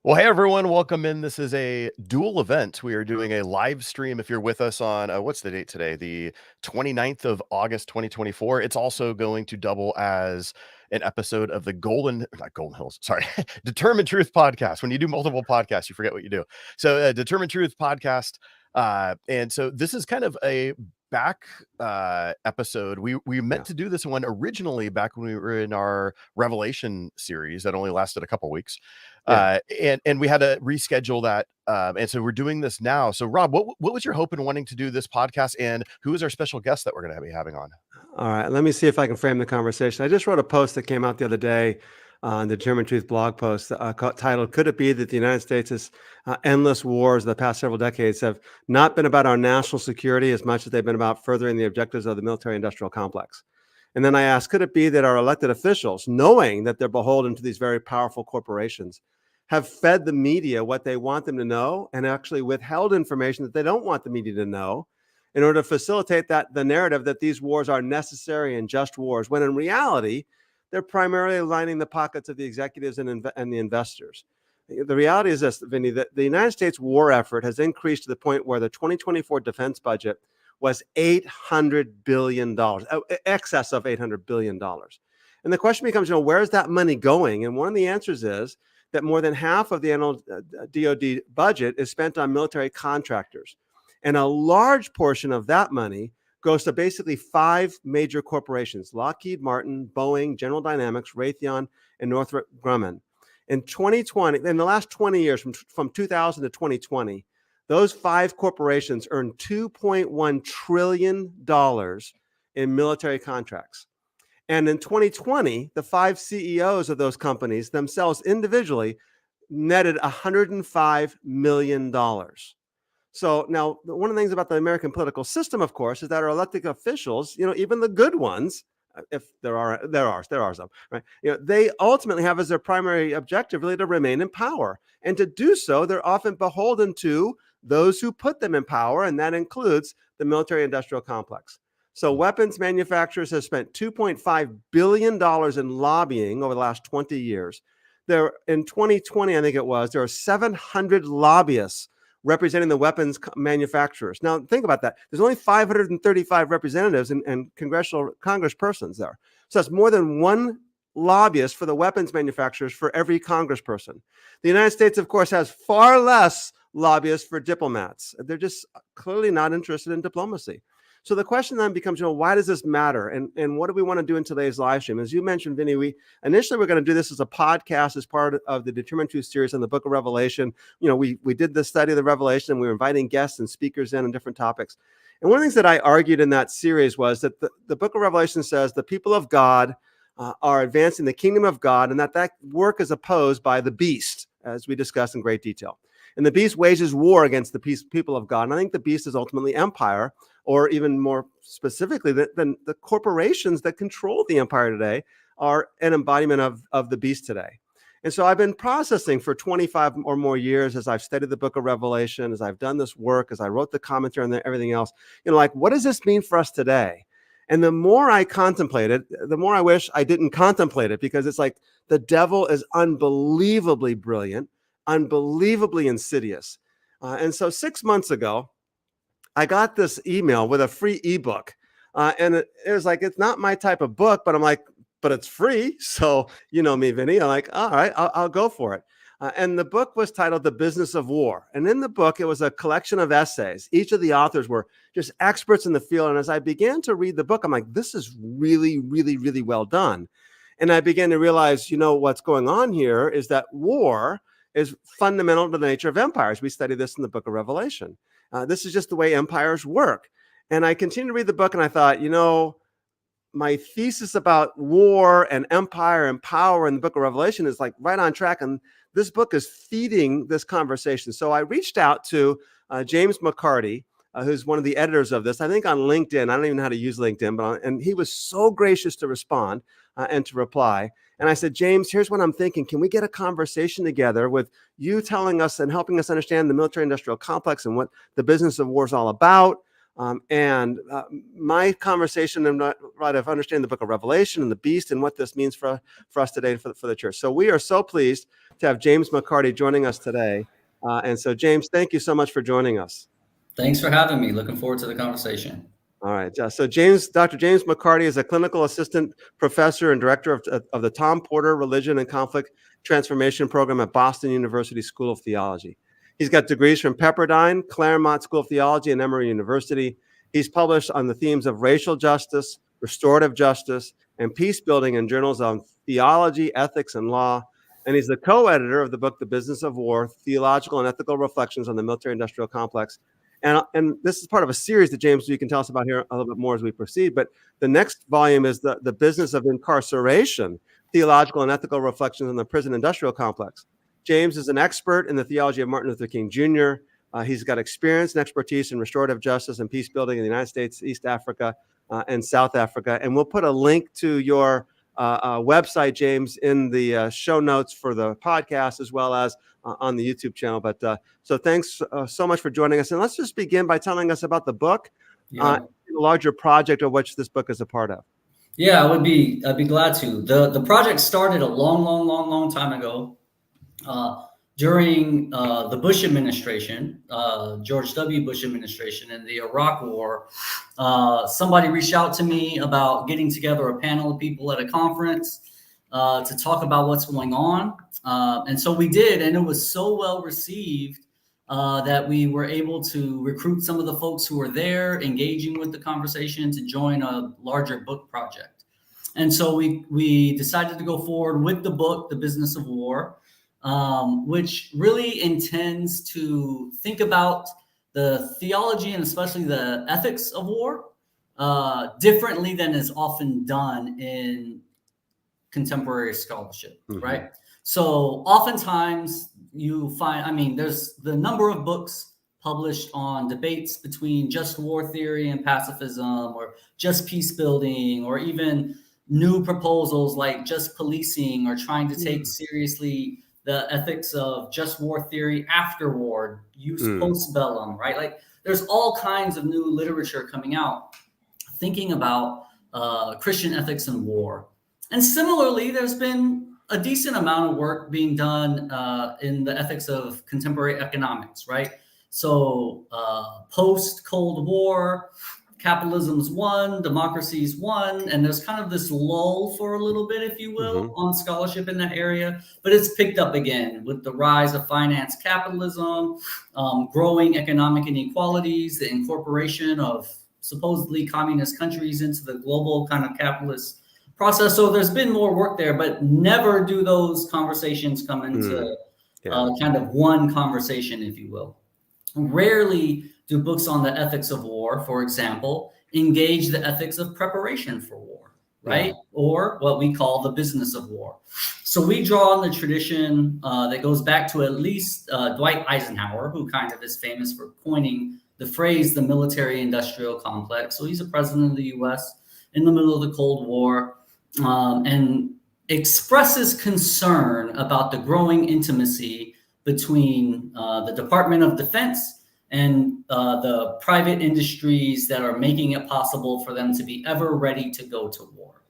Well, hey everyone, welcome in. This is a dual event. We are doing a live stream. If you're with us on, what's the date today? The 29th of August, 2024. It's also going to double as an episode of the not Golden Hills, sorry, Determined Truth podcast. When you do multiple podcasts, you forget what you do. So Determined Truth podcast. And so this is kind of a back episode. We meant to do this one originally back when we were in our Revelation series that only lasted a couple weeks. And we had to reschedule that. And so we're doing this now. So Rob, what was your hope in wanting to do this podcast, and who is our special guest that we're going to be having on? All right, let me see if I can frame the conversation. I just wrote a post that came out the other day on the Determinetruth blog post titled, "Could it be that the United States' endless wars of the past several decades have not been about our national security as much as they've been about furthering the objectives of the military-industrial complex?" And then I asked, could it be that our elected officials, knowing that they're beholden to these very powerful corporations, have fed the media what they want them to know and actually withheld information that they don't want the media to know in order to facilitate the narrative that these wars are necessary and just wars, when in reality, they're primarily lining the pockets of the executives and the investors. The reality is this, Vinnie, that the United States war effort has increased to the point where the 2024 defense budget was $800 billion, excess of $800 billion. And the question becomes, where's that money going? And one of the answers is that more than half of the annual DoD budget is spent on military contractors. And a large portion of that money goes to basically 5 major corporations: Lockheed Martin, Boeing, General Dynamics, Raytheon, and Northrop Grumman. In 2020, in the last 20 years, from 2000 to 2020, those 5 corporations earned $2.1 trillion in military contracts. And in 2020, the 5 CEOs of those companies themselves individually netted $105 million. So now, one of the things about the American political system, of course, is that our elected officials, even the good ones, if there are some, right? They ultimately have as their primary objective really to remain in power. And to do so, they're often beholden to those who put them in power, and that includes the military-industrial complex. So weapons manufacturers have spent $2.5 billion in lobbying over the last 20 years. In 2020, I think it was, there are 700 lobbyists representing the weapons manufacturers. Now, think about that. There's only 535 representatives and congresspersons there. So that's more than one lobbyist for the weapons manufacturers for every congressperson. The United States, of course, has far less lobbyists for diplomats. They're just clearly not interested in diplomacy. So the question then becomes, why does this matter? And what do we want to do in today's live stream? As you mentioned, Vinnie, we're going to do this as a podcast as part of the Determined Truth series on the book of Revelation. We did the study of the Revelation, and we were inviting guests and speakers in on different topics. And one of the things that I argued in that series was that the book of Revelation says the people of God are advancing the kingdom of God, and that work is opposed by the beast, as we discussed in great detail. And the beast wages war against the people of God. And I think the beast is ultimately empire, or even more specifically, the corporations that control the empire today are an embodiment of the beast today. And so I've been processing for 25 or more years as I've studied the book of Revelation, as I've done this work, as I wrote the commentary and everything else, what does this mean for us today? And the more I contemplate it, the more I wish I didn't contemplate it, because it's like the devil is unbelievably brilliant, unbelievably insidious. And so 6 months ago, I got this email with a free ebook. And it was like, it's not my type of book, but I'm like, but it's free. So, you know me, Vinnie, I'm like, all right, I'll go for it. And the book was titled The Business of War. And in the book, it was a collection of essays. Each of the authors were just experts in the field. And as I began to read the book, I'm like, this is really, really, really well done. And I began to realize, what's going on here is that war is fundamental to the nature of empires. We study this in the book of Revelation. This is just the way empires work. And I continued to read the book, and I thought, my thesis about war and empire and power in the book of Revelation is like right on track. And this book is feeding this conversation. So I reached out to James McCarty, who's one of the editors of this, I think on LinkedIn. I don't even know how to use LinkedIn, and he was so gracious to respond and to reply. And I said, James, here's what I'm thinking. Can we get a conversation together with you telling us and helping us understand the military-industrial complex and what the business of war is all about? And my conversation and right of understanding the book of Revelation and the beast and what this means for us today and for the church. So we are so pleased to have James McCarty joining us today. And so, James, thank you so much for joining us. Thanks for having me. Looking forward to the conversation. All right. So Dr. James McCarty is a clinical assistant professor and director of the Tom Porter Religion and Conflict Transformation Program at Boston University School of Theology. He's got degrees from Pepperdine, Claremont School of Theology, and Emory University. He's published on the themes of racial justice, restorative justice, and peace building in journals on theology, ethics, and law. And he's the co-editor of the book, The Business of War, Theological and Ethical Reflections on the Military-Industrial Complex. And this is part of a series that, James, you can tell us about here a little bit more as we proceed. But the next volume is the Business of Incarceration, Theological and Ethical Reflections on the Prison Industrial Complex. James is an expert in the theology of Martin Luther King Jr. He's got experience and expertise in restorative justice and peace building in the United States, East Africa, and South Africa. And we'll put a link to your website, James, in the show notes for the podcast, as well as on the YouTube channel. But so thanks so much for joining us. And let's just begin by telling us about the book, the larger project of which this book is a part of. Yeah, I'd be glad to. The project started a long time ago. During the Bush administration, George W. Bush administration, and the Iraq War, somebody reached out to me about getting together a panel of people at a conference to talk about what's going on. And so we did, and it was so well received that we were able to recruit some of the folks who were there, engaging with the conversation, to join a larger book project. And so we decided to go forward with the book, The Business of War, which really intends to think about the theology and especially the ethics of war differently than is often done in contemporary scholarship, right? So oftentimes you find, there's the number of books published on debates between just war theory and pacifism, or just peace building, or even new proposals like just policing, or trying to take seriously the ethics of just war theory after war, use post-bellum, right? Like there's all kinds of new literature coming out thinking about Christian ethics and war. And similarly, there's been a decent amount of work being done in the ethics of contemporary economics, right? So post-Cold War, capitalism's won, democracy's won, and there's kind of this lull for a little bit, if you will, on scholarship in that area. But it's picked up again with the rise of finance capitalism, growing economic inequalities, the incorporation of supposedly communist countries into the global kind of capitalist process. So there's been more work there, but never do those conversations come into kind of one conversation, if you will. Rarely do books on the ethics of war, for example, engage the ethics of preparation for war, right? Or what we call the business of war. So we draw on the tradition that goes back to at least Dwight Eisenhower, who kind of is famous for coining the phrase, the military-industrial complex. So he's a president of the US in the middle of the Cold War, and expresses concern about the growing intimacy between the Department of Defense and the private industries that are making it possible for them to be ever ready to go to war.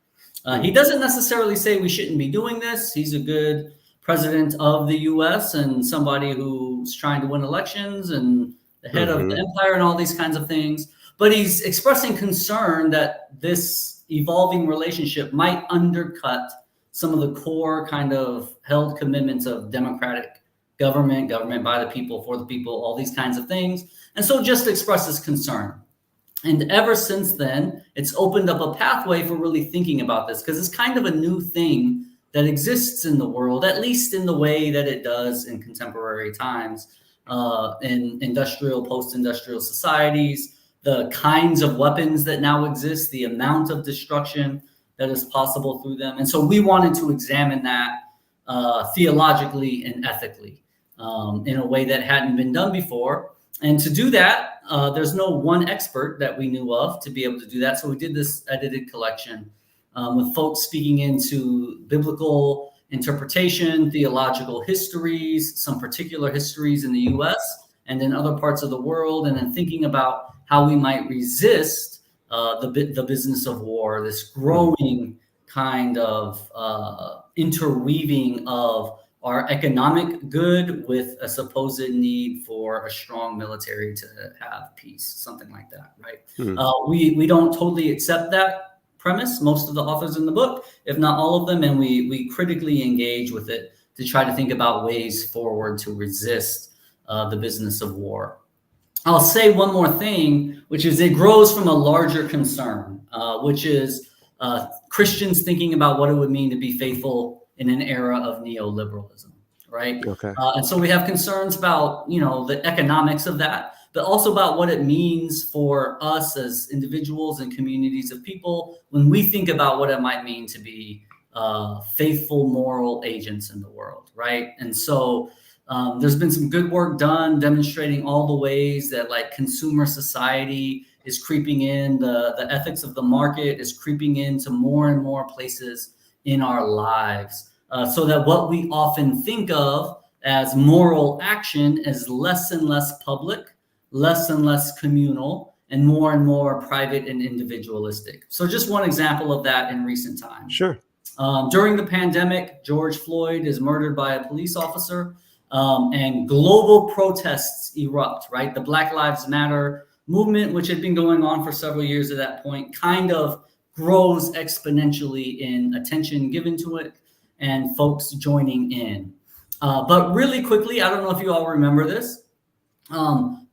He doesn't necessarily say we shouldn't be doing this. He's a good president of the US and somebody who's trying to win elections and the head of the empire and all these kinds of things. But he's expressing concern that this evolving relationship might undercut some of the core kind of held commitments of democratic government by the people, for the people, all these kinds of things. And so just expresses concern. And ever since then, it's opened up a pathway for really thinking about this, because it's kind of a new thing that exists in the world, at least in the way that it does in contemporary times, in industrial, post-industrial societies, the kinds of weapons that now exist, the amount of destruction that is possible through them. And so we wanted to examine that theologically and ethically in a way that hadn't been done before. And to do that, there's no one expert that we knew of to be able to do that. So we did this edited collection with folks speaking into biblical interpretation, theological histories, some particular histories in the US and in other parts of the world, and then thinking about how we might resist the business of war, this growing kind of interweaving of our economic good with a supposed need for a strong military to have peace, something like that, right? We don't totally accept that premise, most of the authors in the book, if not all of them, and we critically engage with it to try to think about ways forward to resist the business of war. I'll say one more thing, which is it grows from a larger concern, which is Christians thinking about what it would mean to be faithful in an era of neoliberalism, right? Okay. And so we have concerns about, the economics of that, but also about what it means for us as individuals and communities of people when we think about what it might mean to be faithful, moral agents in the world, right? And so there's been some good work done demonstrating all the ways that like consumer society is creeping in, the ethics of the market is creeping into more and more places in our lives, so that what we often think of as moral action is less and less public, less and less communal, and more private and individualistic. So just one example of that in recent times. Sure. During the pandemic, George Floyd is murdered by a police officer, and global protests erupt, right? The Black Lives Matter movement, which had been going on for several years at that point, kind of grows exponentially in attention given to it and folks joining in. But really quickly, I don't know if you all remember this,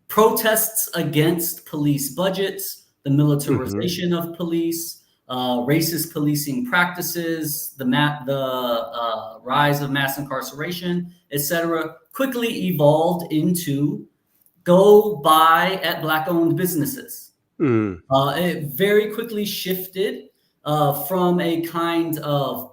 protests against police budgets, the militarization of police, racist policing practices, the rise of mass incarceration, etc., quickly evolved into go buy at Black-owned businesses. It very quickly shifted from a kind of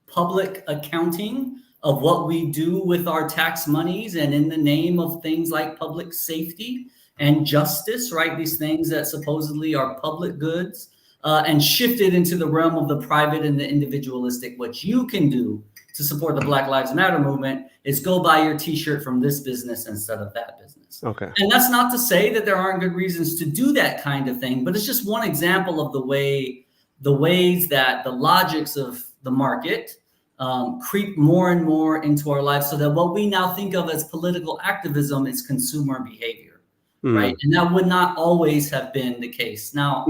public accounting of what we do with our tax monies and in the name of things like public safety and justice, right? These things that supposedly are public goods, and shifted into the realm of the private and the individualistic. What you can do to support the Black Lives Matter movement is go buy your t-shirt from this business instead of that business. Okay. And that's not to say that there aren't good reasons to do that kind of thing, but it's just one example of the ways that the logics of the market creep more and more into our lives, so that what we now think of as political activism is consumer behavior, right? And that would not always have been the case. Now,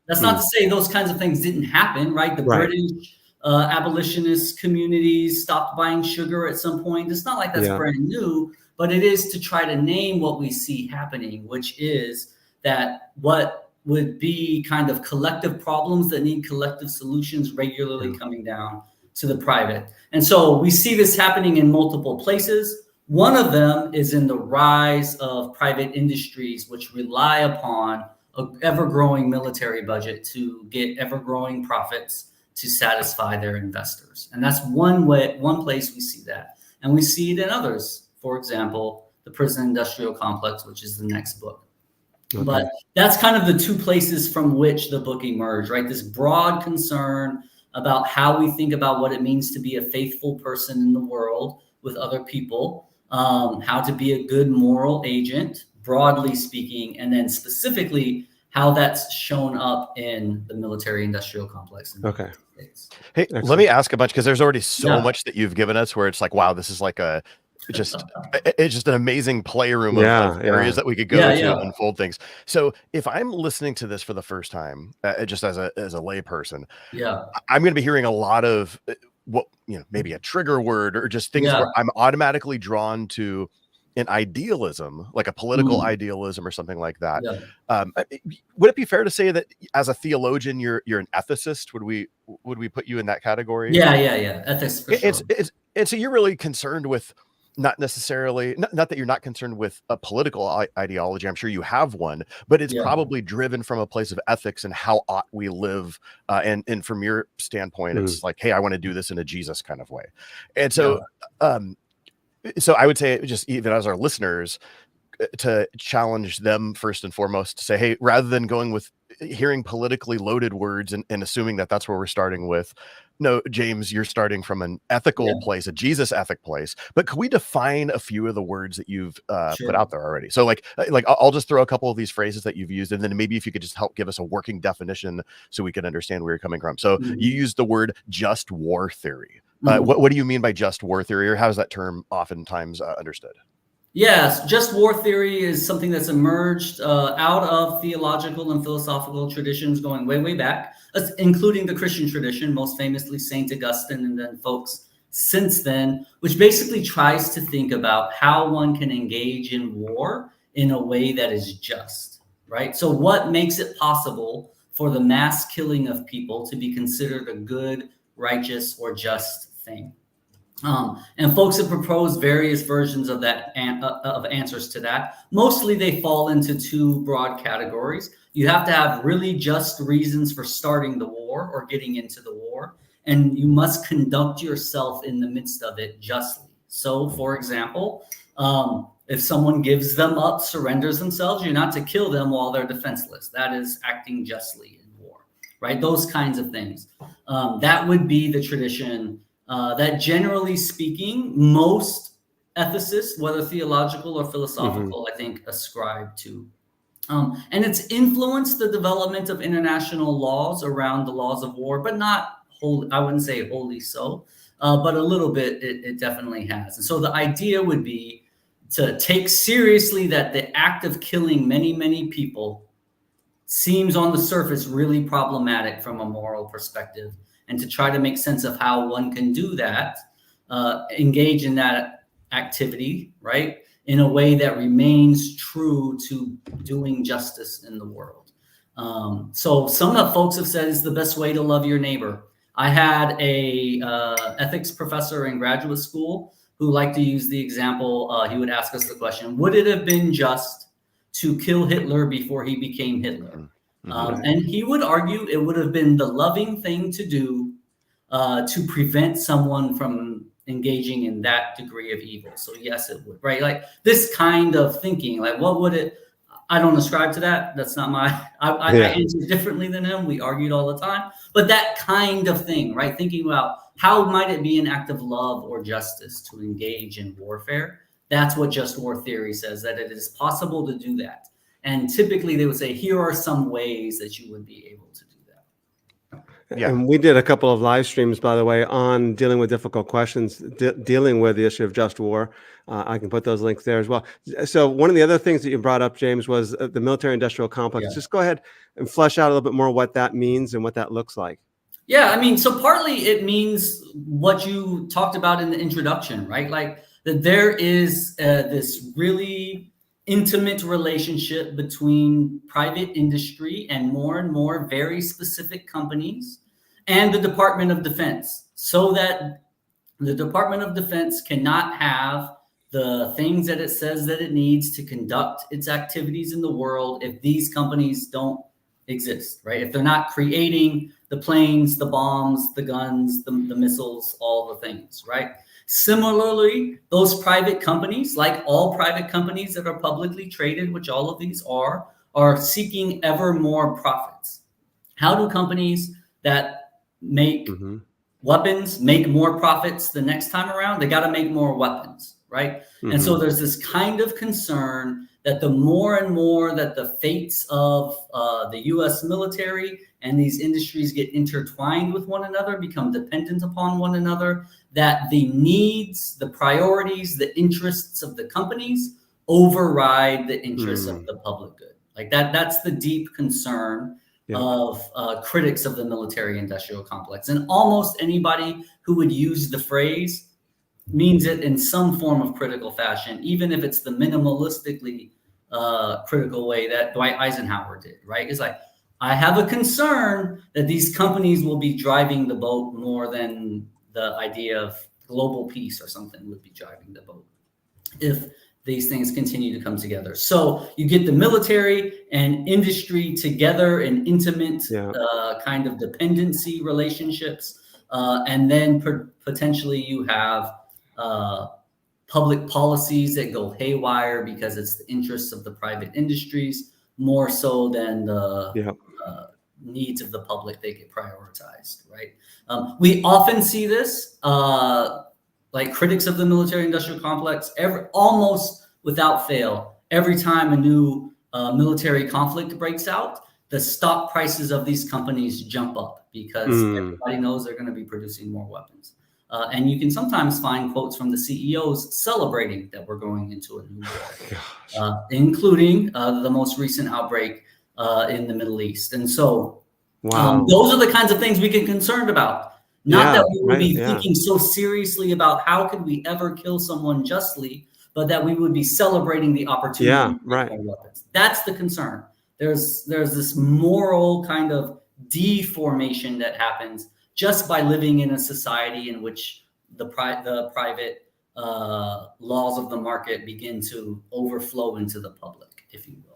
that's not to say those kinds of things didn't happen, right? The British abolitionist communities stopped buying sugar at some point. It's not like that's brand new, but it is to try to name what we see happening, which is that what would be kind of collective problems that need collective solutions regularly coming down to the private. And so we see this happening in multiple places. One of them is in the rise of private industries, which rely upon an ever-growing military budget to get ever-growing profits to satisfy their investors. And that's one place we see that. And we see it in others. For example, the prison industrial complex, which is the next book. Okay. But that's kind of the two places from which the book emerged, right? This broad concern about how we think about what it means to be a faithful person in the world with other people, how to be a good moral agent, broadly speaking, and then specifically how that's shown up in the military-industrial complex. Okay. Hey, excellent. Let me ask a bunch, because there's already so much that you've given us where it's like, wow, this is like it's just an amazing playroom of areas that we could go to unfold things. So if I'm listening to this for the first time, just as a lay person, I'm going to be hearing a lot of maybe a trigger word or just things where I'm automatically drawn to an idealism, like a political idealism or something like that. Would it be fair to say that as a theologian, you're an ethicist? Would we put you in that category? Yeah. Ethics for sure. And so you're really concerned with not necessarily, not that you're not concerned with a political ideology. I'm sure you have one, but it's probably driven from a place of ethics and how ought we live. And from your standpoint, it's like, hey, I want to do this in a Jesus kind of way. And so, so I would say, just even as our listeners, to challenge them first and foremost to say, hey, rather than going with hearing politically loaded words and assuming that that's where we're starting with, no, James, you're starting from an ethical place, a Jesus ethic place. But could we define a few of the words that you've put out there already? So like I'll just throw a couple of these phrases that you've used, and then maybe if you could just help give us a working definition so we can understand where you're coming from. So you used the word just war theory. What do you mean by just war theory, or how is that term oftentimes understood? Yes, just war theory is something that's emerged out of theological and philosophical traditions going way, way back, including the Christian tradition, most famously St. Augustine, and then folks since then, which basically tries to think about how one can engage in war in a way that is just, right? So what makes it possible for the mass killing of people to be considered a good, righteous, or just thing? And folks have proposed various versions of that of answers to that. Mostly they fall into two broad categories. You have to have really just reasons for starting the war or getting into the war, and you must conduct yourself in the midst of it justly. So, for example, if someone gives them up, surrenders themselves, you're not to kill them while they're defenseless. That is acting justly in war, right? Those kinds of things. That would be the tradition that, generally speaking, most ethicists, whether theological or philosophical, I think ascribe to. And it's influenced the development of international laws around the laws of war, but not wholly, I wouldn't say wholly so, but a little bit it definitely has. And so the idea would be to take seriously that the act of killing many, many people seems on the surface really problematic from a moral perspective, and to try to make sense of how one can do that, engage in that activity, right, in a way that remains true to doing justice in the world. So some of the folks have said it's the best way to love your neighbor. I had a ethics professor in graduate school who liked to use the example. He would ask us the question, would it have been just to kill Hitler before he became Hitler? And he would argue it would have been the loving thing to do to prevent someone from engaging in that degree of evil. So yes, it would, right? Like this kind of thinking, like what would it, I don't ascribe to that. That's not my, I answer differently than him. We argued all the time, but that kind of thing, right? Thinking about how might it be an act of love or justice to engage in warfare? That's what just war theory says, that it is possible to do that. And typically they would say, here are some ways that you would be able to do that. Yeah. And we did a couple of live streams, by the way, on dealing with difficult questions, dealing with the issue of just war. I can put those links there as well. So one of the other things that you brought up, James, was the military-industrial complex. Just go ahead and flesh out a little bit more what that means and what that looks like. Yeah, I mean, so partly it means what you talked about in the introduction, right? Like that there is this really intimate relationship between private industry and more very specific companies and the Department of Defense, so that the Department of Defense cannot have the things that it says that it needs to conduct its activities in the world if these companies don't exist, right? If they're not creating the planes, the bombs, the guns, the missiles, all the things, right? Similarly, those private companies, like all private companies that are publicly traded, which all of these are seeking ever more profits. How do companies that make weapons make more profits the next time around? They got to make more weapons, right? And so there's this kind of concern that the more and more that the fates of the U.S. military and these industries get intertwined with one another, become dependent upon one another, that the needs, the priorities, the interests of the companies override the interests of the public good. Like that's the deep concern of critics of the military-industrial complex. And almost anybody who would use the phrase means it in some form of critical fashion, even if it's the minimalistically critical way that Dwight Eisenhower did, right? It's like, I have a concern that these companies will be driving the boat more than the idea of global peace or something would be driving the boat if these things continue to come together. So you get the military and industry together in intimate kind of dependency relationships. And then potentially you have public policies that go haywire because it's the interests of the private industries more so than the needs of the public. They get prioritized, right? We often see this, like critics of the military-industrial complex, almost without fail, every time a new military conflict breaks out, the stock prices of these companies jump up because everybody knows they're going to be producing more weapons. And you can sometimes find quotes from the CEOs celebrating that we're going into a new war, including the most recent outbreak in the Middle East. And so those are the kinds of things we get concerned about. Not that we would be thinking so seriously about how could we ever kill someone justly, but that we would be celebrating the opportunity to get more weapons. That's the concern. There's this moral kind of deformation that happens just by living in a society in which the private laws of the market begin to overflow into the public, if you will.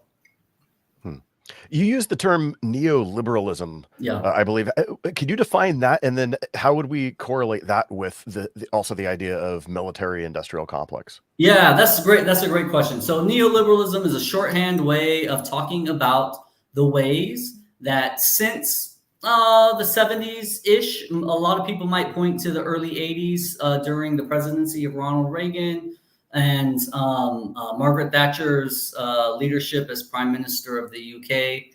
You used the term neoliberalism, I believe. Could you define that? And then how would we correlate that with also the idea of military-industrial complex? Yeah, that's great. That's a great question. So neoliberalism is a shorthand way of talking about the ways that since the 70s-ish, a lot of people might point to the early 80s during the presidency of Ronald Reagan and Margaret Thatcher's leadership as Prime Minister of the UK.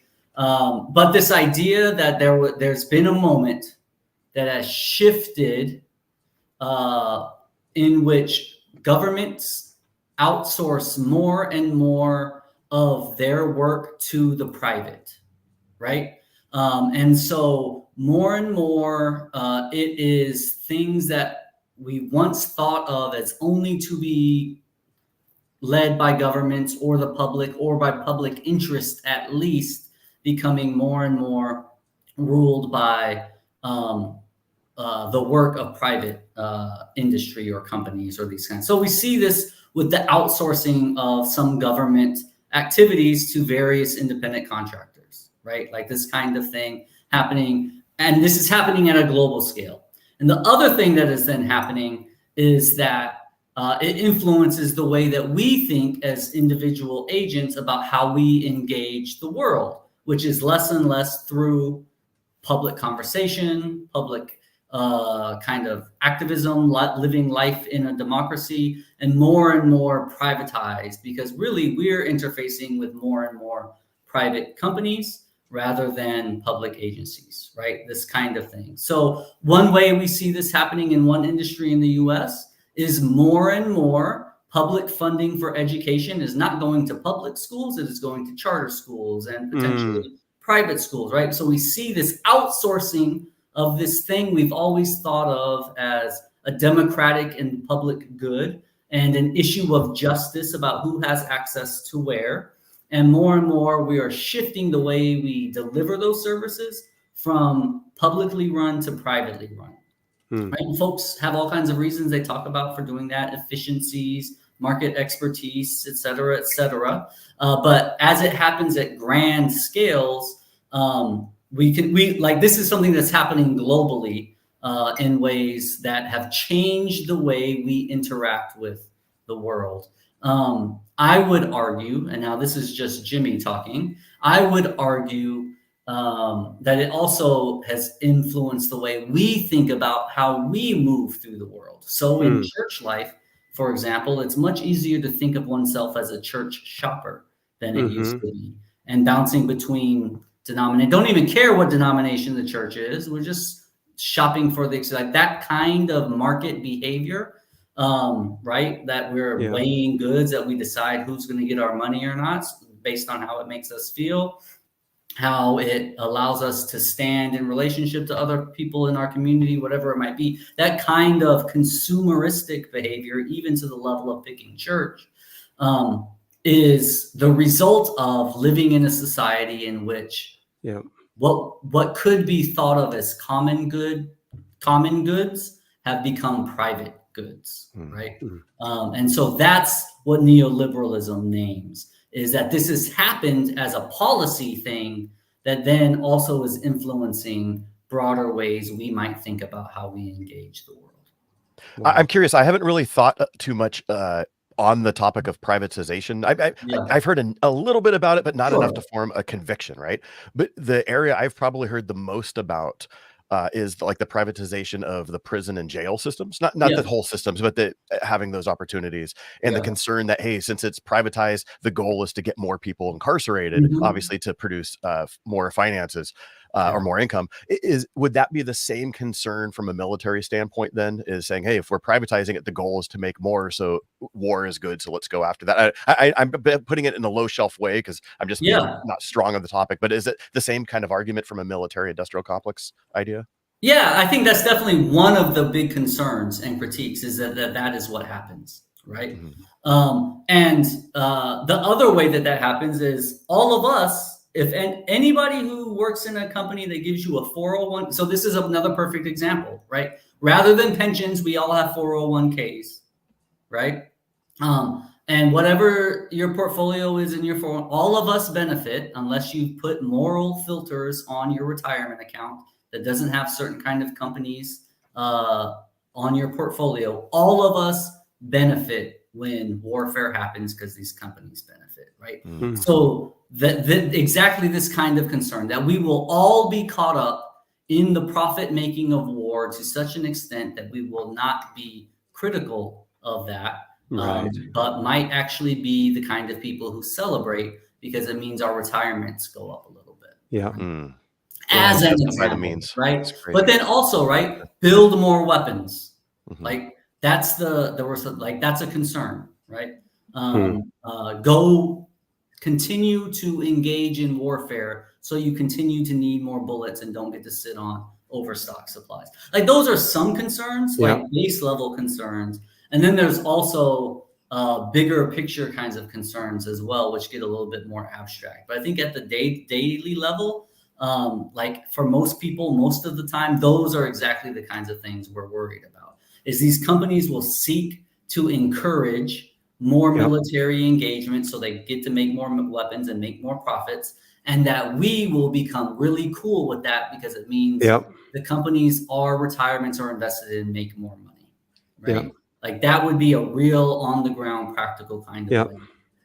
But this idea that there's been a moment that has shifted in which governments outsource more and more of their work to the private, right? And so more and more, it is things that we once thought of as only to be led by governments or the public or by public interest, at least, becoming more and more ruled by the work of private industry or companies or these kinds. So we see this with the outsourcing of some government activities to various independent contractors, right? Like this kind of thing happening. And this is happening at a global scale. And the other thing that is then happening is that it influences the way that we think as individual agents about how we engage the world, which is less and less through public conversation, public kind of activism, living life in a democracy, and more privatized, because really we're interfacing with more and more private companies rather than public agencies, right? This kind of thing. So one way we see this happening in one industry in the US is more and more public funding for education is not going to public schools, it is going to charter schools and potentially private schools, right? So we see this outsourcing of this thing we've always thought of as a democratic and public good and an issue of justice about who has access to where. And more we are shifting the way we deliver those services from publicly run to privately run. Right? And folks have all kinds of reasons they talk about for doing that: efficiencies, market expertise, et cetera, et cetera. But as it happens at grand scales, this is something that's happening globally in ways that have changed the way we interact with the world. I would argue, and now this is just Jimmy talking, I would argue that it also has influenced the way we think about how we move through the world. So in church life, for example, it's much easier to think of oneself as a church shopper than it used to be, and bouncing between denominations. Don't even care what denomination the church is. We're just shopping for that kind of market behavior. Right? That we're weighing goods, that we decide who's going to get our money or not based on how it makes us feel, how it allows us to stand in relationship to other people in our community, whatever it might be. That kind of consumeristic behavior, even to the level of picking church, is the result of living in a society in which what could be thought of as common goods have become private goods, right? And so that's what neoliberalism names, is that this has happened as a policy thing that then also is influencing broader ways we might think about how we engage the world. Wow. I'm curious. I haven't really thought too much on the topic of privatization. Yeah. I've heard a little bit about it, but not enough to Sure. form a conviction, right? But the area I've probably heard the most about is like the privatization of the prison and jail systems. Not Yeah. the whole systems, but the having those opportunities and the Yeah. concern that, hey, since it's privatized, the goal is to get more people incarcerated, Mhm. obviously to produce more finances. Yeah. Or more income. Would that be the same concern from a military standpoint then? Is saying, hey, if we're privatizing it, the goal is to make more, so war is good, so let's go after that. I'm putting it in a low shelf way because I'm just maybe Yeah. not strong on the topic, but is it the same kind of argument from a military industrial complex idea? Yeah, I think that's definitely one of the big concerns and critiques is that is what happens, right? Mhm. The other way that happens is all of us, if anybody who works in a company that gives you a 401, so this is another perfect example, right? Rather than pensions, we all have 401ks, right? And whatever your portfolio is in your 401, all of us benefit unless you put moral filters on your retirement account that doesn't have certain kind of companies on your portfolio. All of us benefit when warfare happens because these companies benefit, right? Mm. So that exactly this kind of concern that we will all be caught up in the profit making of war to such an extent that we will not be critical of that, Right. but might actually be the kind of people who celebrate because it means our retirements go up a little bit. Yeah. Mm. As an Justify the example, means. right? It's crazy. But then also, right, build more weapons. Mhm. Like that's that's a concern, right? Go continue to engage in warfare so you continue to need more bullets and don't get to sit on overstock supplies. Like those are some concerns, Yeah. like base level concerns. And then there's also bigger picture kinds of concerns as well, which get a little bit more abstract. But I think at the daily level, like for most people, most of the time, those are exactly the kinds of things we're worried about. Is these companies will seek to encourage more military engagement so they get to make more weapons and make more profits, and that we will become really cool with that because it means the companies our retirements are invested in make more money, right? Like that would be a real on the ground practical kind of way.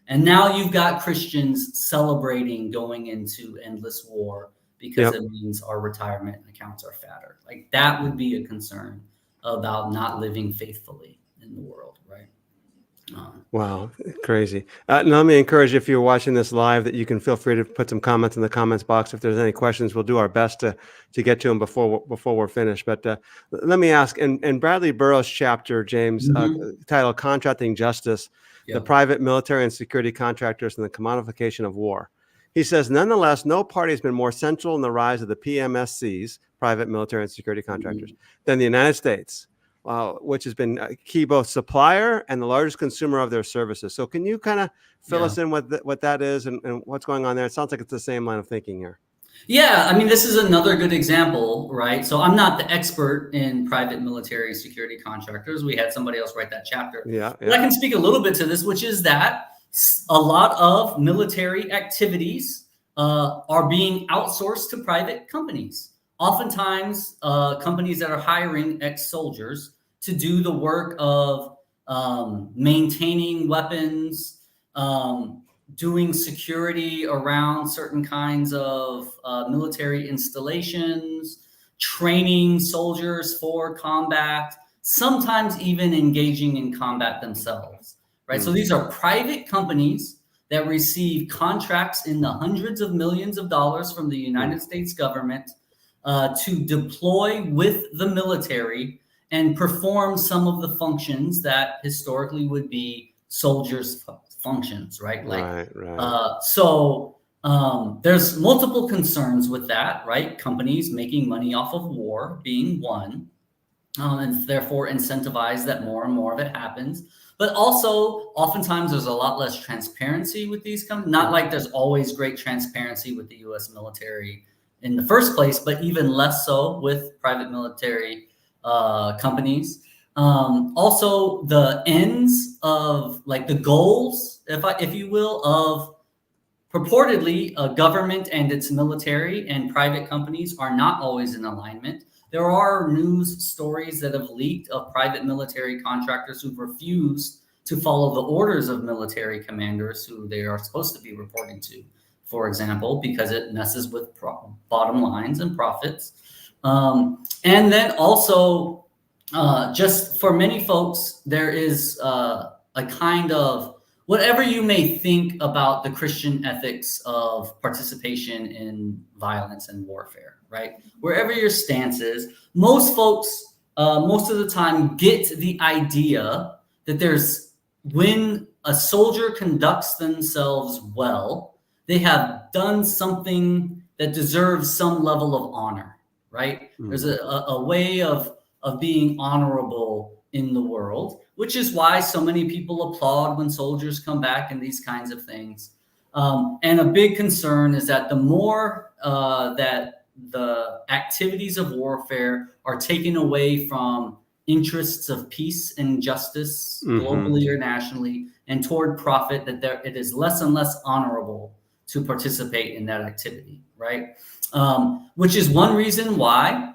And now you've got Christians celebrating going into endless war because it means our retirement accounts are fatter. Like that would be a concern about not living faithfully in the world, right? Wow, crazy. Now let me encourage you, if you're watching this live, that you can feel free to put some comments in the comments box. If there's any questions, we'll do our best to get to them before we're finished. But let me ask, in Bradley Burroughs' chapter, James, titled Contracting Justice, the Private Military and Security Contractors and the Commodification of War, he says, nonetheless, no party has been more central in the rise of the PMSCs, Private Military and Security Contractors, than the United States, which has been a key both supplier and the largest consumer of their services. So can you kind of fill us in what that is and what's going on there? It sounds like it's the same line of thinking here. Yeah, I mean, this is another good example, right? So I'm not the expert in private military security contractors. We had somebody else write that chapter. But I can speak a little bit to this, which is that a lot of military activities are being outsourced to private companies. Oftentimes, companies that are hiring ex-soldiers to do the work of maintaining weapons, doing security around certain kinds of military installations, training soldiers for combat, sometimes even engaging in combat themselves, right? So these are private companies that receive contracts in the hundreds of millions of dollars from the United States government to deploy with the military and perform some of the functions that historically would be soldiers' functions, right? So there's multiple concerns with that, right? Companies making money off of war being one, and therefore incentivize that more and more of it happens. But also, oftentimes there's a lot less transparency with these companies. Not like there's always great transparency with the U.S. military in the first place, but even less so with private military companies. Also, the ends of like the goals, if you will, of purportedly a government and its military and private companies are not always in alignment. There are news stories that have leaked of private military contractors who've refused to follow the orders of military commanders who they are supposed to be reporting to, for example, because it messes with bottom lines and profits. And then also, just for many folks, there is a kind of, whatever you may think about the Christian ethics of participation in violence and warfare, right? Wherever your stance is, most folks, most of the time, get the idea that when a soldier conducts themselves well, they have done something that deserves some level of honor, right? There's a way of being honorable in the world, which is why so many people applaud when soldiers come back and these kinds of things. And a big concern is that the more that the activities of warfare are taken away from interests of peace and justice globally or nationally and toward profit, that it is less and less honorable to participate in that activity, right? Which is one reason why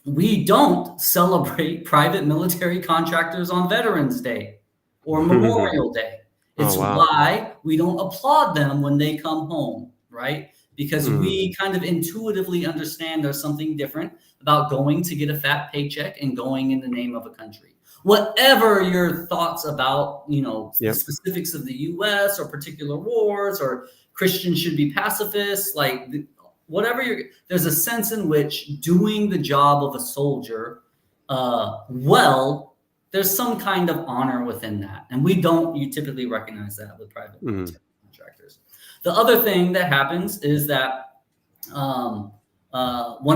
we don't celebrate private military contractors on Veterans Day or Memorial Day. It's why we don't applaud them when they come home, right? Because we kind of intuitively understand there's something different about going to get a fat paycheck and going in the name of a country. Whatever your thoughts about, the specifics of the U.S. or particular wars, or Christians should be pacifists, there's a sense in which doing the job of a soldier there's some kind of honor within that. And you typically recognize that with private military contractors. The other thing that happens is that one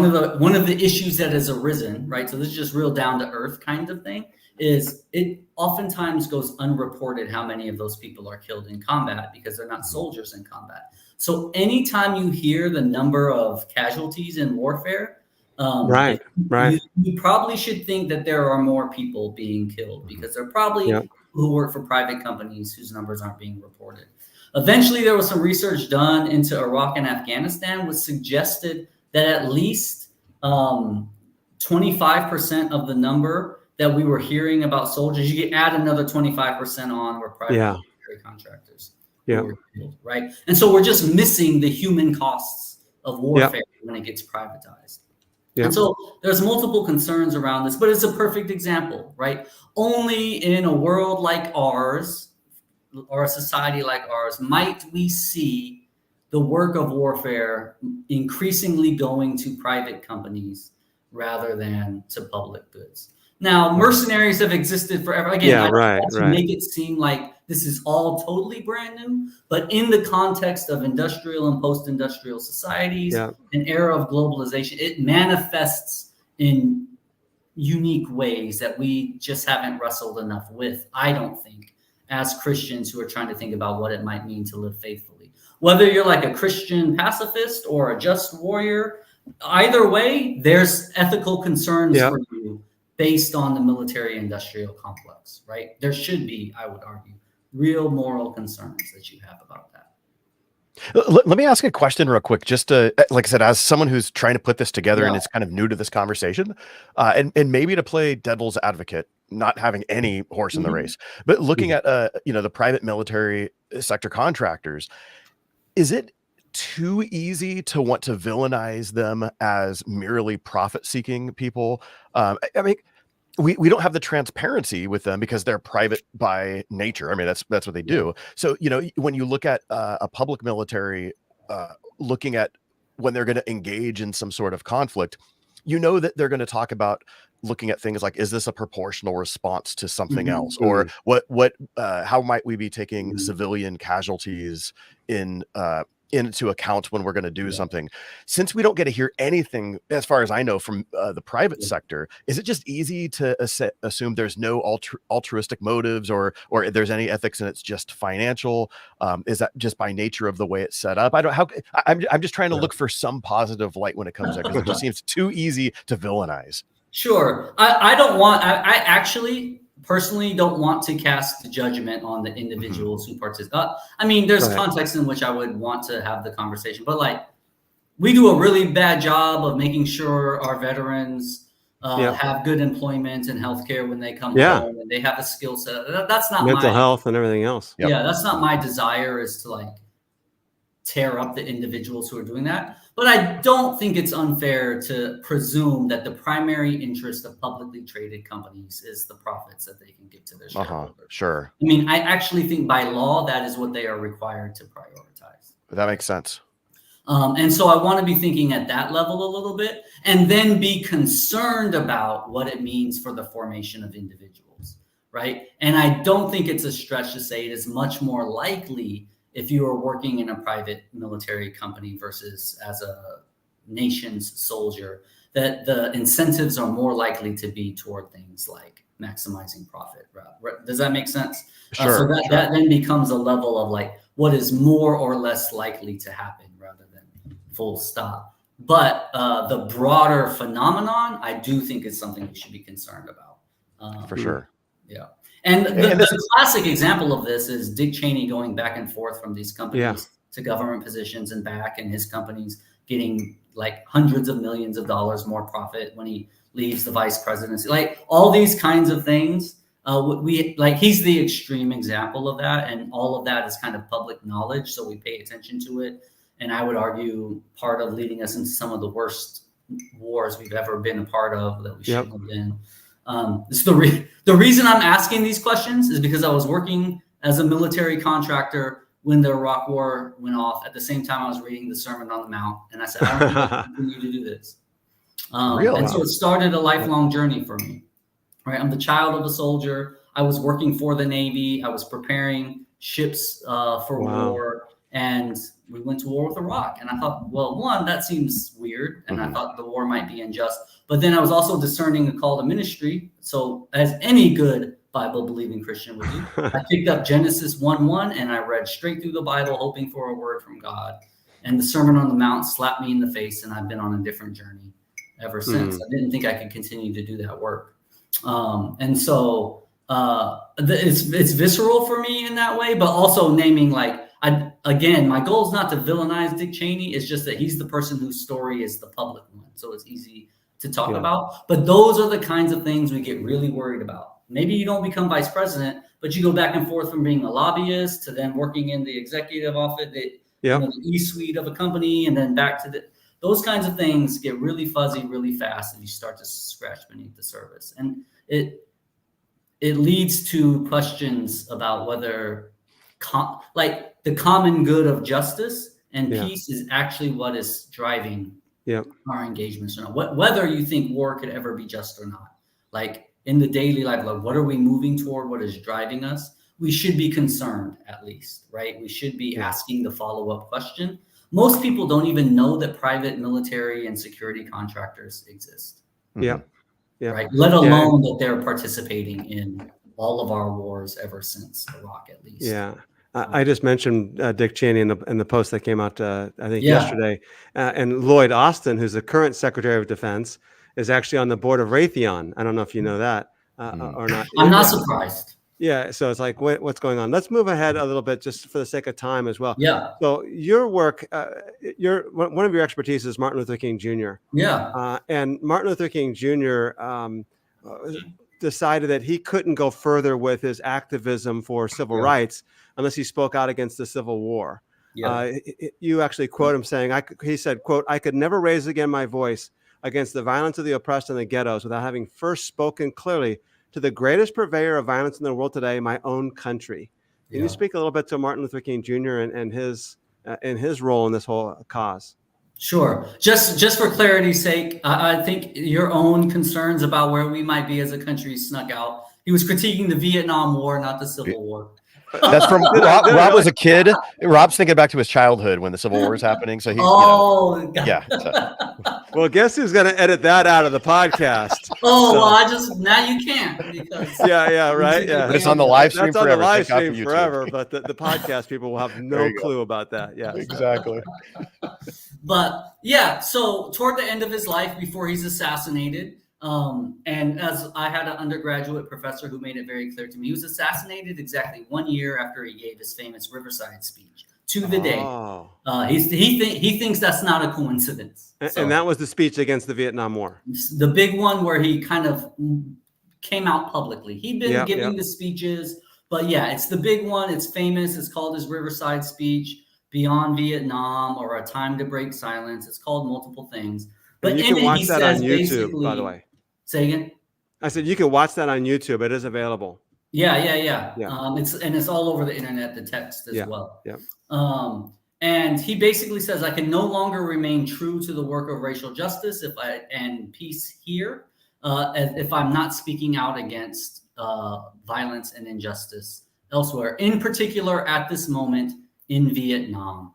of the issues that has arisen, right? So this is just real down to earth kind of thing, is it oftentimes goes unreported how many of those people are killed in combat because they're not soldiers in combat. So anytime you hear the number of casualties in warfare, you probably should think that there are more people being killed because there are probably people who work for private companies whose numbers aren't being reported. Eventually, there was some research done into Iraq and Afghanistan, which suggested that at least 25% of the number that we were hearing about soldiers, you can add another 25% on were private military contractors. Were killed, right? And so we're just missing the human costs of warfare when it gets privatized. And so there's multiple concerns around this, but it's a perfect example, right? Only in a world like ours, or a society like ours, might we see the work of warfare increasingly going to private companies rather than to public goods. Now, mercenaries have existed forever. Again, I don't want to make it seem like this is all totally brand new, but in the context of industrial and post-industrial societies, an era of globalization, it manifests in unique ways that we just haven't wrestled enough with, I don't think, as Christians who are trying to think about what it might mean to live faithfully. Whether you're like a Christian pacifist or a just warrior, either way, there's ethical concerns for you based on the military-industrial complex, right? There should be, I would argue, real moral concerns that you have about that. Let me ask a question real quick, just to, like I said, as someone who's trying to put this together and is kind of new to this conversation, and maybe to play devil's advocate, not having any horse in the race, but looking at, the private military sector contractors, is it too easy to want to villainize them as merely profit-seeking people? I mean, we don't have the transparency with them because they're private by nature. I mean, that's what they do. So, when you look at a public military, looking at when they're going to engage in some sort of conflict, that they're going to talk about looking at things like, is this a proportional response to something else? Or how might we be taking civilian casualties into account when we're going to do something? Since we don't get to hear anything, as far as I know, from the private sector, is it just easy to assume there's no altruistic motives or there's any ethics and it's just financial? Is that just by nature of the way it's set up? I'm just trying to look for some positive light when it comes there, because it just seems too easy to villainize. Sure. I actually personally don't want to cast judgment on the individuals who participate. I mean, there's context in which I would want to have the conversation, but we do a really bad job of making sure our veterans have good employment and healthcare when they come home, and they have a skill set. That's not mental health and everything else. Yeah, that's not my desire, is to like tear up the individuals who are doing that. But I don't think it's unfair to presume that the primary interest of publicly traded companies is the profits that they can give to their shareholders. Sure. I mean, I actually think by law, that is what they are required to prioritize. That makes sense. And so I want to be thinking at that level a little bit, and then be concerned about what it means for the formation of individuals, right? And I don't think it's a stretch to say it is much more likely if you are working in a private military company versus as a nation's soldier, that the incentives are more likely to be toward things like maximizing profit. Does that make sense? Sure. So that then becomes a level of like what is more or less likely to happen rather than full stop. But the broader phenomenon, I do think is something we should be concerned about. For sure. Yeah. And the classic example of this is Dick Cheney going back and forth from these companies to government positions and back, and his companies getting like hundreds of millions of dollars more profit when he leaves the vice presidency. Like all these kinds of things, he's the extreme example of that, and all of that is kind of public knowledge, so we pay attention to it. And I would argue part of leading us into some of the worst wars we've ever been a part of that we shouldn't have been. The reason I'm asking these questions is because I was working as a military contractor when the Iraq War went off. At the same time, I was reading the Sermon on the Mount, and I said, I don't think I can continue to do this. And so it started a lifelong journey for me. Right, I'm the child of a soldier. I was working for the Navy. I was preparing ships for war, and we went to war with Iraq. And I thought, well, one, that seems weird, and I thought the war might be unjust. But then I was also discerning a call to ministry. So as any good Bible-believing Christian would do, I picked up Genesis 1:1, and I read straight through the Bible, hoping for a word from God. And the Sermon on the Mount slapped me in the face, and I've been on a different journey ever since. I didn't think I could continue to do that work. And so it's visceral for me in that way, but also naming again, my goal is not to villainize Dick Cheney. It's just that he's the person whose story is the public one. So it's easy to talk about. But those are the kinds of things we get really worried about. Maybe you don't become vice president, but you go back and forth from being a lobbyist to then working in the executive office, the E-suite of a company, and then back to those kinds of things get really fuzzy really fast if you start to scratch beneath the surface. And it leads to questions about whether the common good of justice and peace is actually what is driving our engagements or not. Whether you think war could ever be just or not. Like in the daily life, like what are we moving toward? What is driving us? We should be concerned, at least, right? We should be asking the follow-up question. Most people don't even know that private military and security contractors exist. Right? Let alone that they're participating in all of our wars ever since Iraq, at least. I just mentioned Dick Cheney in the post that came out, I think, yesterday. And Lloyd Austin, who's the current Secretary of Defense, is actually on the board of Raytheon. I don't know if you know that or not. I'm not surprised. Yeah, so it's like, what's going on? Let's move ahead a little bit just for the sake of time as well. Yeah. So your work, one of your expertise is Martin Luther King Jr. Yeah. And Martin Luther King Jr. Decided that he couldn't go further with his activism for civil rights unless he spoke out against the Civil War. You actually quote him saying, he said, quote, "I could never raise again my voice against the violence of the oppressed in the ghettos without having first spoken clearly to the greatest purveyor of violence in the world today, my own country." Can you speak a little bit to Martin Luther King Jr. and his role in this whole cause? Sure. Just for clarity's sake, I think your own concerns about where we might be as a country snuck out. He was critiquing the Vietnam War, not the Civil War. That's from Rob was a kid. Rob's thinking back to his childhood when the Civil War was happening. So he, So. Well, guess who's going to edit that out of the podcast? Well, now you can't because right. But it's on the live stream forever. On the live stream forever, but the podcast people will have no clue about that. Yeah, exactly. But so toward the end of his life, before he's assassinated. And as I had an undergraduate professor who made it very clear to me, he was assassinated exactly 1 year after he gave his famous Riverside speech, to the day. Oh. He thinks that's not a coincidence. And that was the speech against the Vietnam War. The big one where he kind of came out publicly. He'd been giving the speeches, but yeah, it's the big one. It's famous. It's called his Riverside speech, Beyond Vietnam, or A Time to Break Silence. It's called multiple things. But and you can watch that on YouTube, by the way. Say again? I said you can watch that on YouTube. It is available. Yeah. It's all over the internet, the text as well. Yeah. And he basically says, I can no longer remain true to the work of racial justice and peace here if I'm not speaking out against violence and injustice elsewhere, in particular at this moment in Vietnam.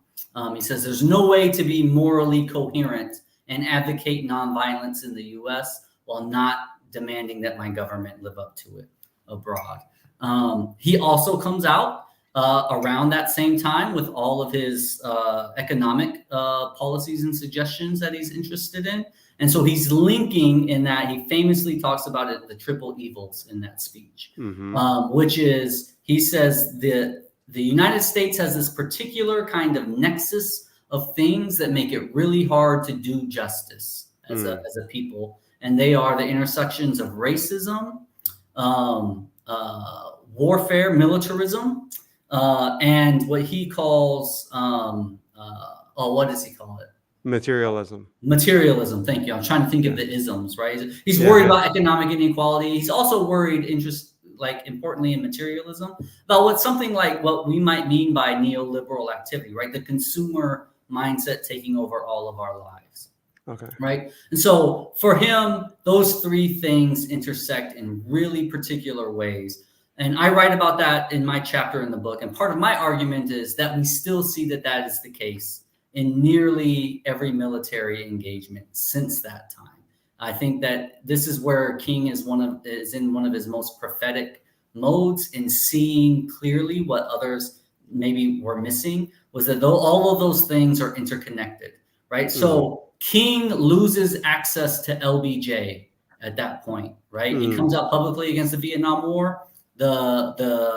He says there's no way to be morally coherent and advocate nonviolence in the U.S. while not demanding that my government live up to it abroad. He also comes out around that same time with all of his economic policies and suggestions that he's interested in. And so he's linking in that. He famously talks about it, the triple evils in that speech, which is, he says the United States has this particular kind of nexus of things that make it really hard to do justice as a people. And they are the intersections of racism, warfare, militarism, and what he calls, what does he call it? Materialism. Materialism. Thank you. I'm trying to think of the isms, right? He's worried about economic inequality. He's also worried, importantly in materialism, about what we might mean by neoliberal activity, right? The consumer mindset taking over all of our lives. Okay. Right. And so for him, those three things intersect in really particular ways. And I write about that in my chapter in the book. And part of my argument is that we still see that is the case in nearly every military engagement since that time. I think that this is where King is in one of his most prophetic modes in seeing clearly what others maybe were missing, was that all of those things are interconnected, right? So King loses access to LBJ at that point, right? He comes out publicly against the Vietnam War. The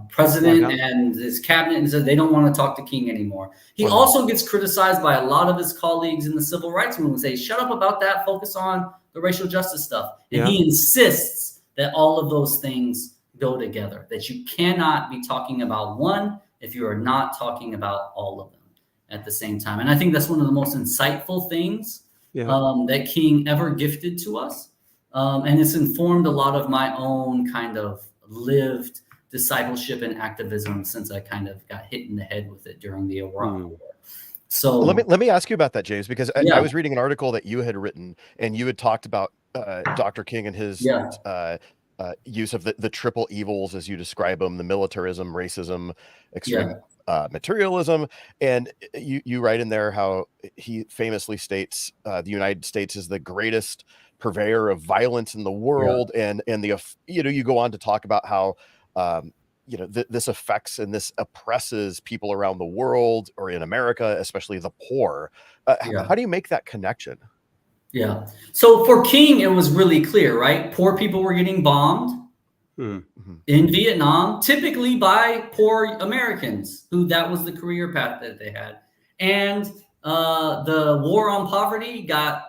president and his cabinet and said they don't want to talk to King anymore. He also gets criticized by a lot of his colleagues in the civil rights movement, say, shut up about that, focus on the racial justice stuff. And he insists that all of those things go together, that you cannot be talking about one if you are not talking about all of them at the same time. And I think that's one of the most insightful things that King ever gifted to us. And it's informed a lot of my own kind of lived discipleship and activism since I kind of got hit in the head with it during the Iraq War. So let me ask you about that, James, because I was reading an article that you had written, and you had talked about Dr. King and his use of the triple evils, as you describe them: the militarism, racism, extreme materialism. And you write in there how he famously states the United States is the greatest purveyor of violence in the world, and you go on to talk about how this affects and this oppresses people around the world, or in America, especially the poor. How do you make that connection? Yeah. So for King, it was really clear, right? Poor people were getting bombed in Vietnam, typically by poor Americans that was the career path that they had. And the war on poverty got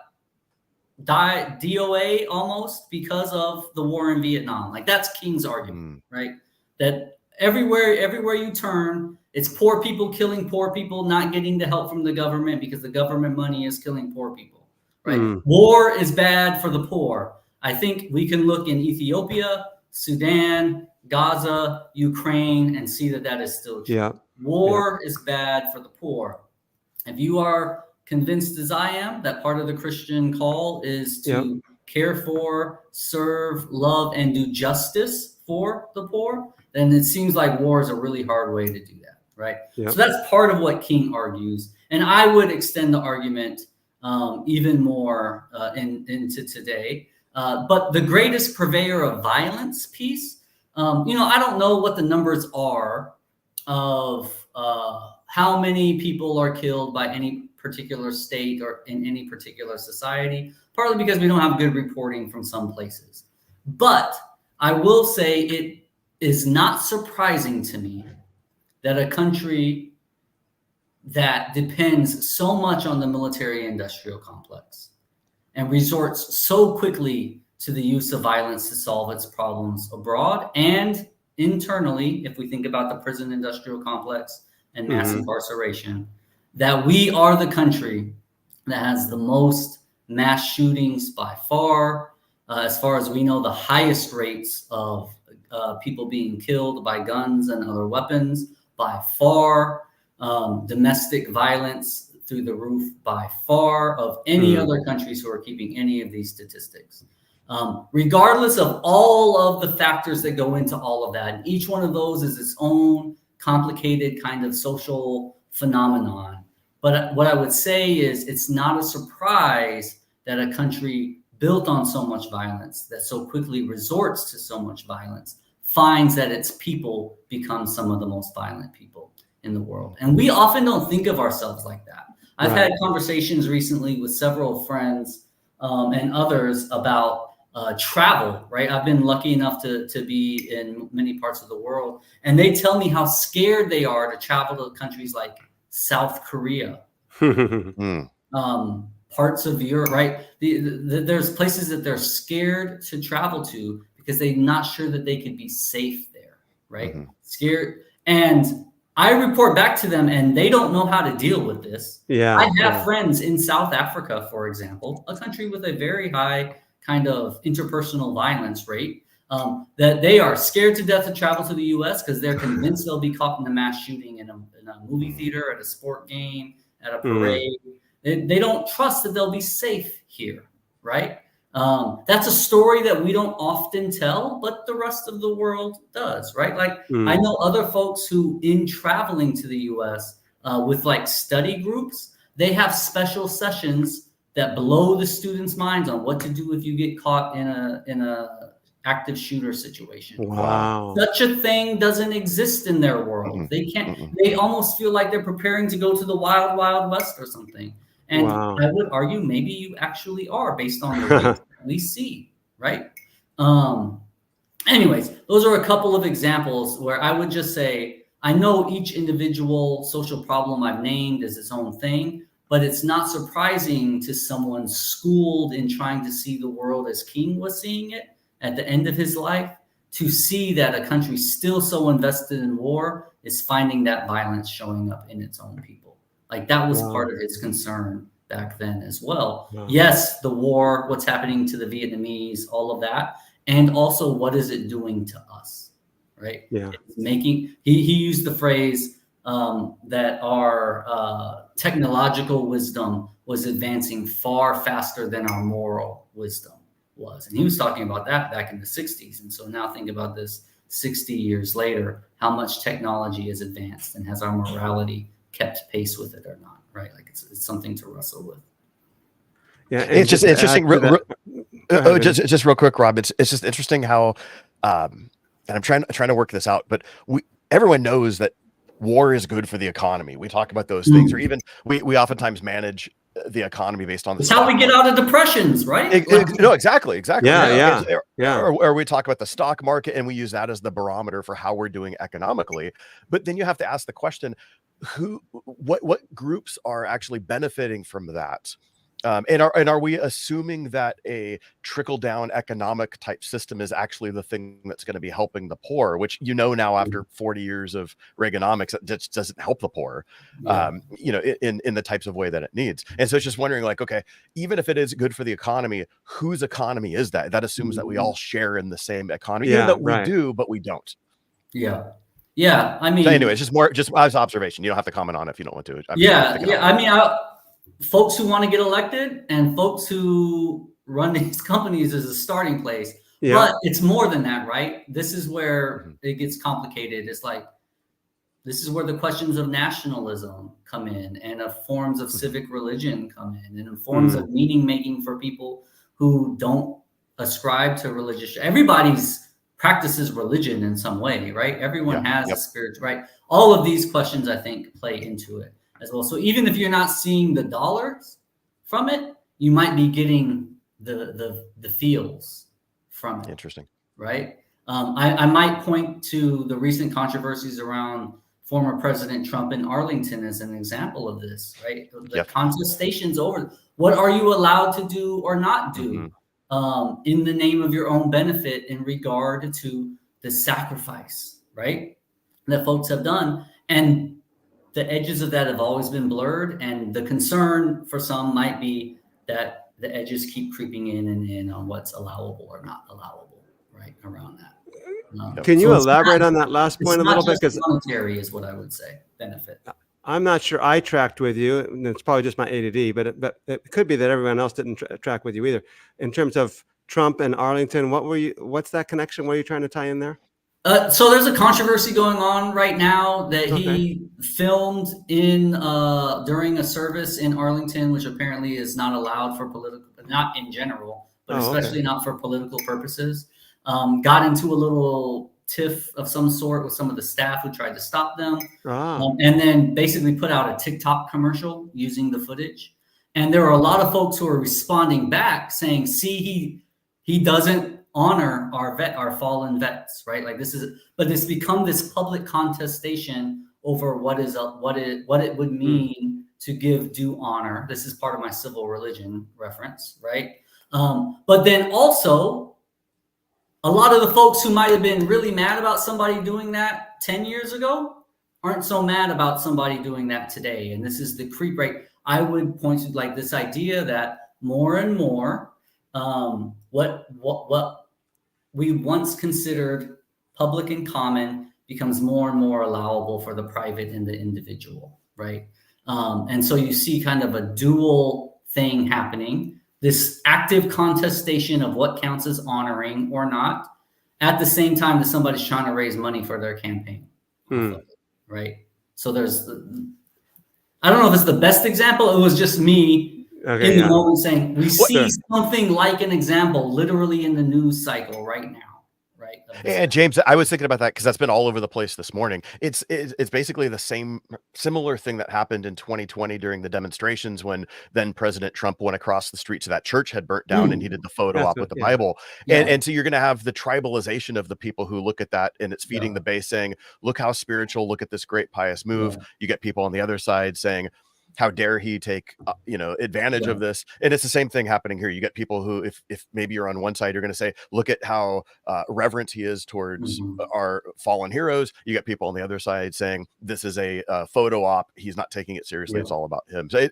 DOA almost because of the war in Vietnam. Like, that's King's argument, right? That everywhere you turn, it's poor people killing poor people, not getting the help from the government because the government money is killing poor people, right? War is bad for the poor. I think we can look in Ethiopia, Sudan, Gaza, Ukraine, and see that is still true. War is bad for the poor. If you are convinced as I am that part of the Christian call is to care for, serve, love, and do justice for the poor, then it seems like war is a really hard way to do that, right? So that's part of what King argues. And I would extend the argument even more into today. But the greatest purveyor of violence piece, I don't know what the numbers are of how many people are killed by any particular state or in any particular society, partly because we don't have good reporting from some places. But I will say is not surprising to me that a country that depends so much on the military-industrial complex and resorts so quickly to the use of violence to solve its problems abroad and internally, if we think about the prison industrial complex and mass incarceration, that we are the country that has the most mass shootings by far. As far as we know, the highest rates of people being killed by guns and other weapons by far. Domestic violence through the roof by far of any other countries who are keeping any of these statistics. Regardless of all of the factors that go into all of that, and each one of those is its own complicated kind of social phenomenon. But what I would say is it's not a surprise that a country built on so much violence, that so quickly resorts to so much violence, finds that its people become some of the most violent people in the world. And we often don't think of ourselves like that. I've had conversations recently with several friends and others about travel, right? I've been lucky enough to be in many parts of the world, and they tell me how scared they are to travel to countries like South Korea, parts of Europe, right? There's places that they're scared to travel to because they're not sure that they could be safe there, right? Scared. And I report back to them and they don't know how to deal with this. I have friends in South Africa, for example, a country with a very high kind of interpersonal violence rate, that they are scared to death to travel to the US because they're convinced they'll be caught in a mass shooting in a movie theater, at a sport game, at a parade. They don't trust that they'll be safe here, right? That's a story that we don't often tell, but the rest of the world does, right? Like I know other folks who, in traveling to the US with like study groups, they have special sessions that blow the students' minds on what to do if you get caught in a active shooter situation. Wow. Such a thing doesn't exist in their world. They can't, they almost feel like they're preparing to go to the wild, wild west or something. And I would argue maybe you actually are based on the rates that we see, right? Anyways, those are a couple of examples where I would just say, I know each individual social problem I've named is its own thing, but it's not surprising to someone schooled in trying to see the world as King was seeing it at the end of his life, to see that a country still so invested in war is finding that violence showing up in its own people. Like that was part of his concern back then as well. Yes, the war, what's happening to the Vietnamese, all of that. And also, what is it doing to us, right? It's making, he used the phrase that our technological wisdom was advancing far faster than our moral wisdom was. And he was talking about that back in the 60s. And so now think about this 60 years later, how much technology has advanced and has our morality kept pace with it or not, right? Like it's something to wrestle with. Yeah, it's just interesting. Just real quick, Rob. It's just interesting how, and I'm trying to work this out, but everyone knows that war is good for the economy. We talk about those things, or even we oftentimes manage the economy based on the. It's how we get out of depressions, right? No, exactly. Yeah. Or we talk about the stock market and we use that as the barometer for how we're doing economically. But then you have to ask the question, what groups are actually benefiting from that? And are we assuming that a trickle down economic type system is actually the thing that's going to be helping the poor, which now after 40 years of Reaganomics, that just doesn't help the poor, in the types of way that it needs. And so it's just wondering, like, okay, even if it is good for the economy, whose economy is that? That assumes that we all share in the same economy, even though we do, but we don't. Yeah. I mean, so anyway, it's just as observation. You don't have to comment on it if you don't want to. I mean, folks who want to get elected and folks who run these companies as a starting place. But it's more than that, right? This is where it gets complicated. It's like, this is where the questions of nationalism come in, and of forms of civic religion come in, and forms of meaning making for people who don't ascribe to religious. Everybody's practices religion in some way, right? Everyone has a spirit, right? All of these questions, I think, play into it as well. So even if you're not seeing the dollars from it, you might be getting the feels from it. Interesting. Right? I might point to the recent controversies around former President Trump in Arlington as an example of this, right? The Yep. contestations over what are you allowed to do or not do in the name of your own benefit in regard to the sacrifice, right, that folks have done. And the edges of that have always been blurred. And the concern for some might be that the edges keep creeping in on what's allowable or not allowable, right, around that. Can you So elaborate on that last point a little bit? Because monetary is what I would say benefit. I'm not sure I tracked with you, and it's probably just my ADD, but it could be that everyone else didn't track with you either. In terms of Trump and Arlington, what's that connection? What are you trying to tie in there? So there's a controversy going on right now that he filmed in during a service in Arlington, which apparently is not allowed for political, not in general, but especially not for political purposes. Got into a little tiff of some sort with some of the staff who tried to stop them, and then basically put out a TikTok commercial using the footage. And there are a lot of folks who are responding back saying, "See, he doesn't honor our fallen vets, right? Like but it's become this public contestation over what it would mean to give due honor." This is part of my civil religion reference, right? But then also, a lot of the folks who might have been really mad about somebody doing that 10 years ago aren't so mad about somebody doing that today. And this is the creep rate. I would point to like this idea that more and more, what we once considered public and common becomes more and more allowable for the private and the individual, right? And so you see kind of a dual thing happening. This active contestation of what counts as honoring or not, at the same time that somebody's trying to raise money for their campaign, right? So I don't know if it's the best example. It was just me in the moment saying, we see something like an example literally in the news cycle right now. Right. And James, I was thinking about that because that's been all over the place this morning. It's basically the similar thing that happened in 2020 during the demonstrations when then President Trump went across the street to that church had burnt down and he did the photo op with the Bible. And so you're going to have the tribalization of the people who look at that and it's feeding the base saying, look how spiritual, look at this great pious move. You get people on the other side saying, how dare he take advantage of this? And it's the same thing happening here. You get people who, if maybe you're on one side, you're going to say, look at how reverent he is towards our fallen heroes. You get people on the other side saying, this is a photo op. He's not taking it seriously. It's all about him. So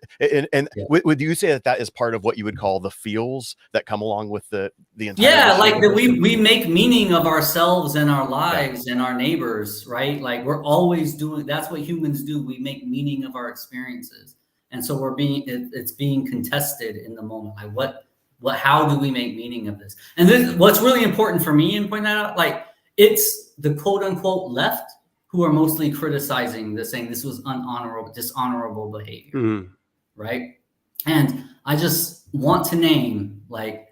would you say that is part of what you would call the feels that come along with the entire like that we make meaning of ourselves and our lives and our neighbors, right? Like we're always doing, that's what humans do. We make meaning of our experiences. And so it's being contested in the moment. Like how do we make meaning of this? And this, what's really important for me and point that out, like it's the quote unquote left who are mostly criticizing this, saying this was dishonorable behavior, right? And I just want to name, like,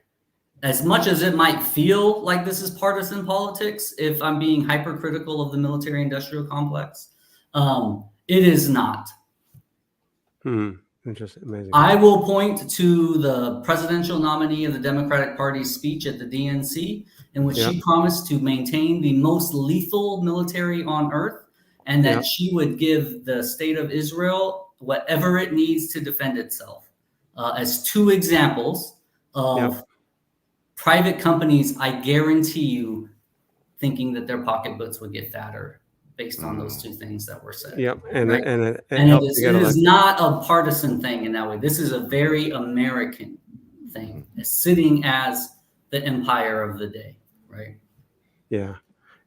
as much as it might feel like this is partisan politics, if I'm being hypercritical of the military-industrial complex, it is not. Interesting. Amazing. I will point to the presidential nominee of the Democratic Party's speech at the DNC, in which she promised to maintain the most lethal military on earth, and that she would give the state of Israel whatever it needs to defend itself, as two examples of private companies, I guarantee you, thinking that their pocketbooks would get fatter based on those two things that were said. And it is not a partisan thing in that way. This is a very American thing, sitting as the empire of the day, right?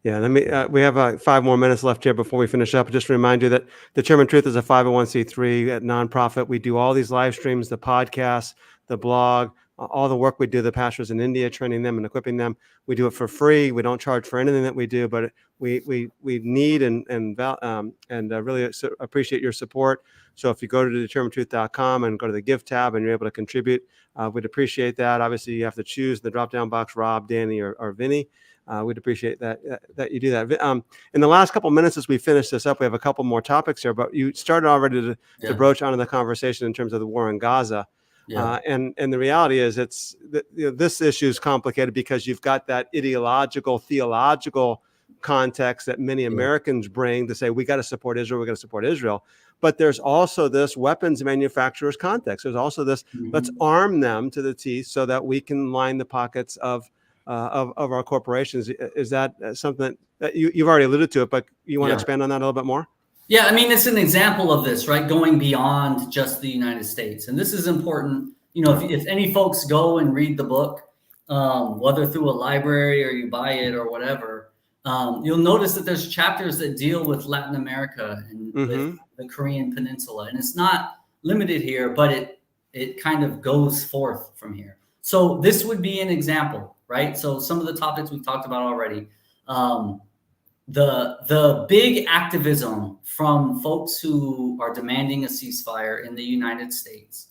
Let me. We have 5 more minutes left here before we finish up. Just to remind you that Determinetruth is a 501c3 nonprofit. We do all these live streams, the podcasts, the blog, all the work we do. The pastors in India, training them and equipping them. We do it for free. We don't charge for anything that we do, but we need and really appreciate your support. So if you go to determinetruth.com and go to the Give tab and you're able to contribute, we'd appreciate that. Obviously, you have to choose the drop-down box, Rob, Danny, or Vinnie. We'd appreciate that you do that. In the last couple minutes as we finish this up, we have a couple more topics here, but you started already to broach onto the conversation in terms of the war in Gaza. Yeah. And the reality is, this issue is complicated because you've got that ideological, theological context that many Americans bring to say we got to support Israel, we got to support Israel. But there's also this weapons manufacturers context. There's also this let's arm them to the teeth so that we can line the pockets of our corporations. Is that something that you've already alluded to it, but you want to expand on that a little bit more? Yeah, I mean, it's an example of this, right? Going beyond just the United States. And this is important. You know, if any folks go and read the book, whether through a library or you buy it or whatever, you'll notice that there's chapters that deal with Latin America and with the Korean Peninsula. And it's not limited here, but it kind of goes forth from here. So this would be an example, right? So some of the topics we've talked about already. The big activism from folks who are demanding a ceasefire in the United States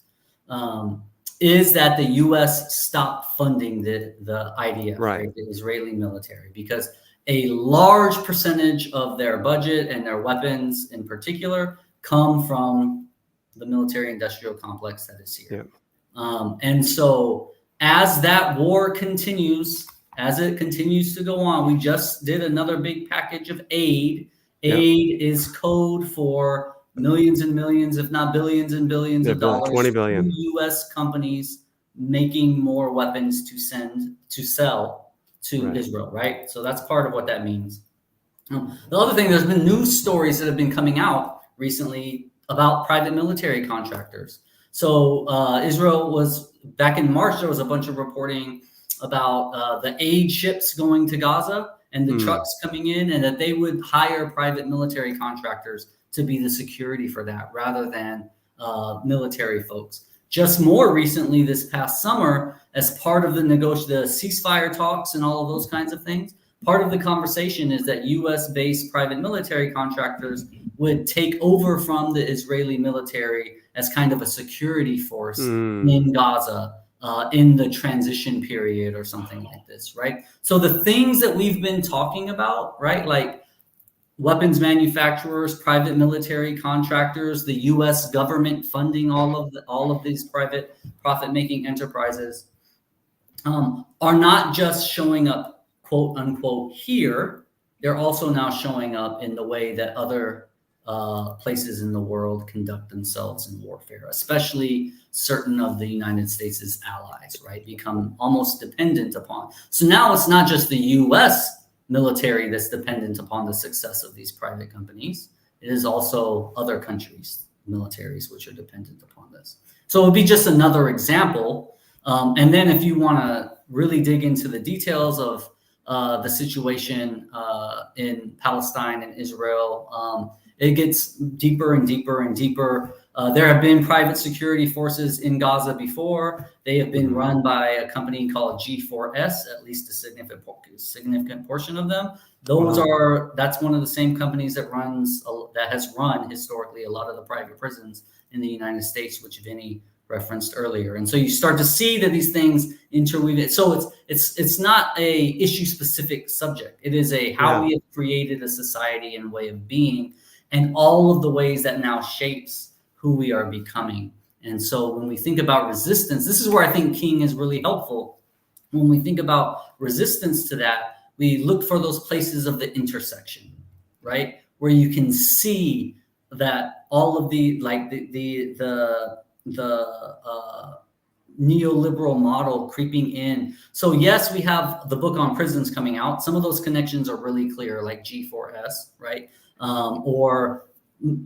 is that the U.S. stop funding the IDF, right, the Israeli military, because a large percentage of their budget and their weapons in particular come from the military-industrial complex that is here. And so as that war continues, as it continues to go on, we just did another big package of aid. Aid is code for millions and millions, if not billions and billions of dollars 20 billion. to U.S. companies making more weapons to sell to Israel, right? So that's part of what that means. The other thing, there's been news stories that have been coming out recently about private military contractors. So Israel was, back in March, there was a bunch of reporting about the aid ships going to Gaza and the trucks coming in, and that they would hire private military contractors to be the security for that rather than military folks. Just more recently, this past summer, as part of the ceasefire talks and all of those kinds of things, part of the conversation is that U.S.-based private military contractors would take over from the Israeli military as kind of a security force in Gaza in the transition period or something like this, right? So the things that we've been talking about, right, like weapons manufacturers, private military contractors, the U.S. government funding all of these private profit-making enterprises, are not just showing up, quote unquote, here. They're also now showing up in the way that other places in the world conduct themselves in warfare, especially certain of the United States' allies, right, become almost dependent upon. So now it's not just the U.S. military that's dependent upon the success of these private companies. It is also other countries' militaries which are dependent upon this. So it would be just another example. And then if you want to really dig into the details of the situation in Palestine and Israel, it gets deeper and deeper and deeper. There have been private security forces in Gaza before. They have been run by a company called G4S, at least a significant portion of them. That's one of the same companies that has run historically a lot of the private prisons in the United States, which Vinnie referenced earlier. And so you start to see that these things interweave. So it's not a issue specific subject. It is how we have created a society and way of being, and all of the ways that now shapes who we are becoming. And so when we think about resistance, this is where I think King is really helpful. When we think about resistance to that, we look for those places of the intersection, right? Where you can see that all of the neoliberal model creeping in. So yes, we have the book on prisons coming out. Some of those connections are really clear, like G4S, right? Or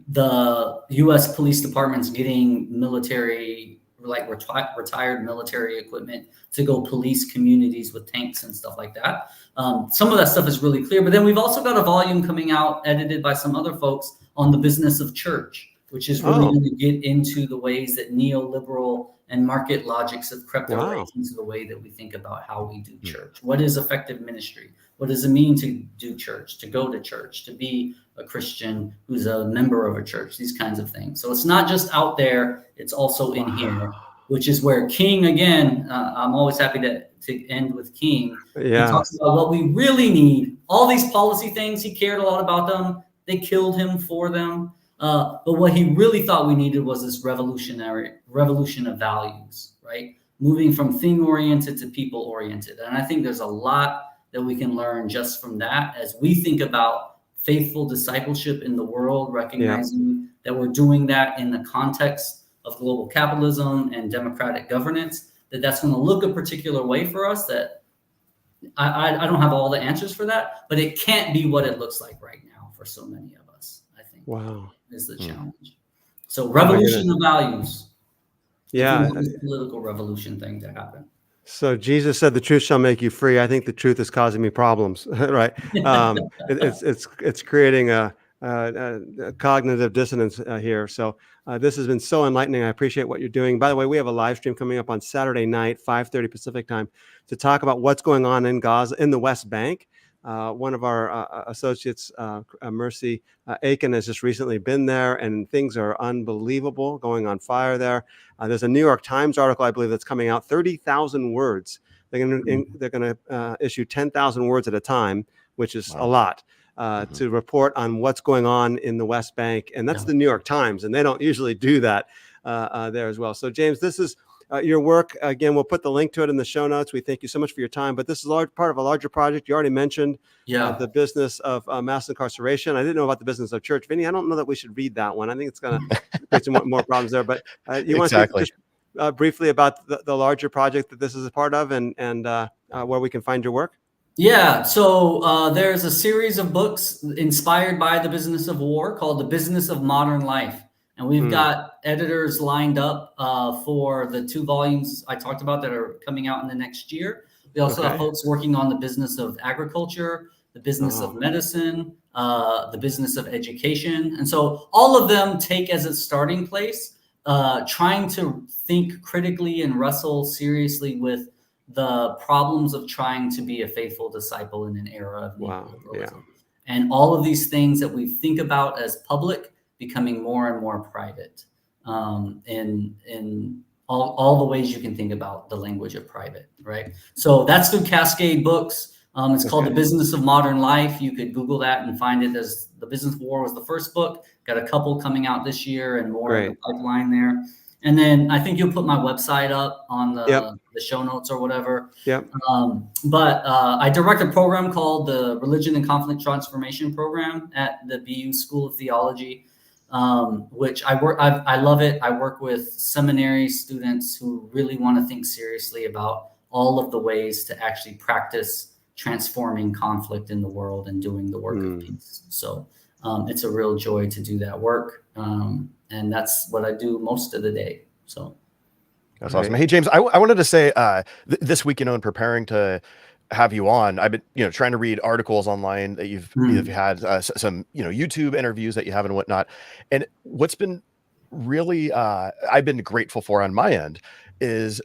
the U.S. police departments getting military, like retired military equipment to go police communities with tanks and stuff like that. Some of that stuff is really clear. But then we've also got a volume coming out edited by some other folks on the business of church, which is really going to get into the ways that neoliberal and market logics have crept away into the way that we think about how we do church. What is effective ministry? What does it mean to do church, to go to church, to be a Christian who's a member of a church, these kinds of things. So it's not just out there, it's also in here, which is where King, again, I'm always happy to end with King. He talks about what we really need. All these policy things, he cared a lot about them. They killed him for them. But what he really thought we needed was this revolution of values, right? Moving from thing-oriented to people-oriented. And I think there's a lot that we can learn just from that as we think about faithful discipleship in the world, recognizing that we're doing that in the context of global capitalism and democratic governance, that's going to look a particular way for us. That I don't have all the answers for that, but it can't be what it looks like right now for so many of us, I think. Wow. Is the challenge. So revolution of values. Yeah. Political revolution thing to happen. So Jesus said, "The truth shall make you free." I think the truth is causing me problems, right? It's creating a cognitive dissonance here. So this has been so enlightening. I appreciate what you're doing. By the way, we have a live stream coming up on Saturday night, 5:30 Pacific time, to talk about what's going on in Gaza, in the West Bank. One of our associates, Mercy Aiken, has just recently been there, and things are unbelievable, going on fire there. There's a New York Times article, I believe, that's coming out, 30,000 words. They're going to issue 10,000 words at a time, which is a lot, to report on what's going on in the West Bank. And that's the New York Times, and they don't usually do that there as well. So, James, this is your work. Again, we'll put the link to it in the show notes. We thank you so much for your time. But this is part of a larger project. You already mentioned the business of mass incarceration. I didn't know about the business of church. Vinnie, I don't know that we should read that one. I think it's going to create some more problems there. But you want to just briefly about the larger project that this is a part of, and where we can find your work? Yeah, so there's a series of books inspired by the business of war called The Business of Modern Life. And we've got editors lined up for the 2 volumes I talked about that are coming out in the next year. We also have folks working on the business of agriculture, the business of medicine, the business of education. And so all of them take as a starting place, trying to think critically and wrestle seriously with the problems of trying to be a faithful disciple in an era of neoliberalism. And all of these things that we think about as public becoming more and more private, in all the ways you can think about the language of private, right? So that's through Cascade Books. It's called The Business of Modern Life. You could Google that and find it. As The Business of War was the first book. Got a couple coming out this year and more in the pipeline there. And then I think you'll put my website up on the show notes or whatever. But I direct a program called the Religion and Conflict Transformation Program at the BU School of Theology, which I love it. I work with seminary students who really want to think seriously about all of the ways to actually practice transforming conflict in the world and doing the work of peace. So it's a real joy to do that work. And that's what I do most of the day. So that's awesome. Hey, James, I wanted to say this week, in preparing to have you on, I've been, trying to read articles online that you've had, some, YouTube interviews that you have and whatnot. And what's been really, I've been grateful for on my end is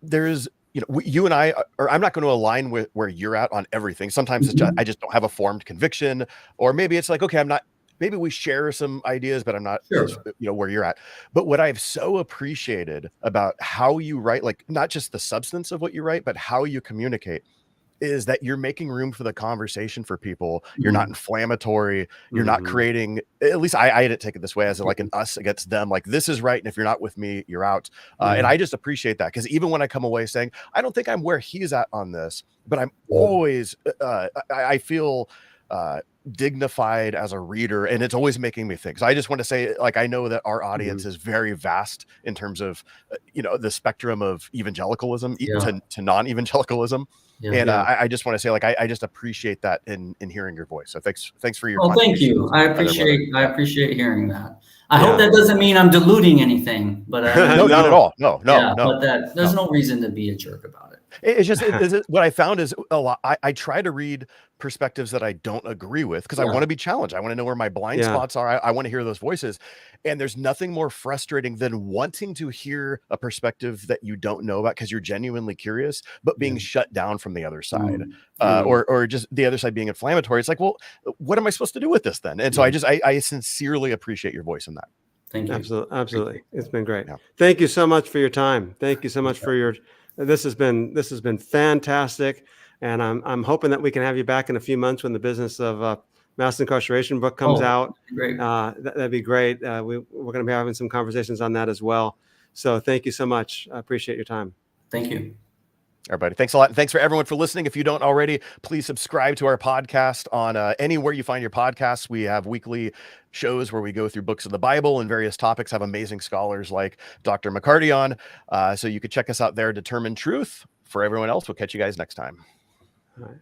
there's, you and I, or I'm not going to align with where you're at on everything. Sometimes it's just, I just don't have a formed conviction, or maybe it's like, okay, maybe we share some ideas, but I'm not, where you're at. But what I've so appreciated about how you write, like not just the substance of what you write, but how you communicate, is that you're making room for the conversation for people. You're not inflammatory. You're not creating, at least I didn't take it this way, as like an us against them. Like, this is right, and if you're not with me, you're out. And I just appreciate that, because even when I come away saying, I don't think I'm where he's at on this, but I'm always, I feel dignified as a reader, and it's always making me think. So I just want to say, like, I know that our audience is very vast in terms of the spectrum of evangelicalism to non-evangelicalism. I just want to say, like, I just appreciate that in hearing your voice. So thanks for your thank you. I appreciate hearing that. I hope that doesn't mean I'm diluting anything, but no, not at all. No. But there's no reason to be a jerk about it. It's just what I found is a lot. I try to read perspectives that I don't agree with, because I want to be challenged. I want to know where my blind spots are. I want to hear those voices. And there's nothing more frustrating than wanting to hear a perspective that you don't know about because you're genuinely curious, but being shut down from the other side, or just the other side being inflammatory. It's like, well, what am I supposed to do with this then? And so I sincerely appreciate your voice in that. Thank you. Absolutely. It's been great. Thank you so much for your time. Thank you so much for your. This has been fantastic, and I'm hoping that we can have you back in a few months when the business of mass incarceration book comes out. Great. That'd be great. We're going to be having some conversations on that as well. So thank you so much. I appreciate your time. Thank you. Everybody, thanks a lot. And thanks for everyone for listening. If you don't already, please subscribe to our podcast on anywhere you find your podcasts. We have weekly shows where we go through books of the Bible and various topics, have amazing scholars like Dr. McCarty on. So you could check us out there, Determined Truth. For everyone else, we'll catch you guys next time. All right.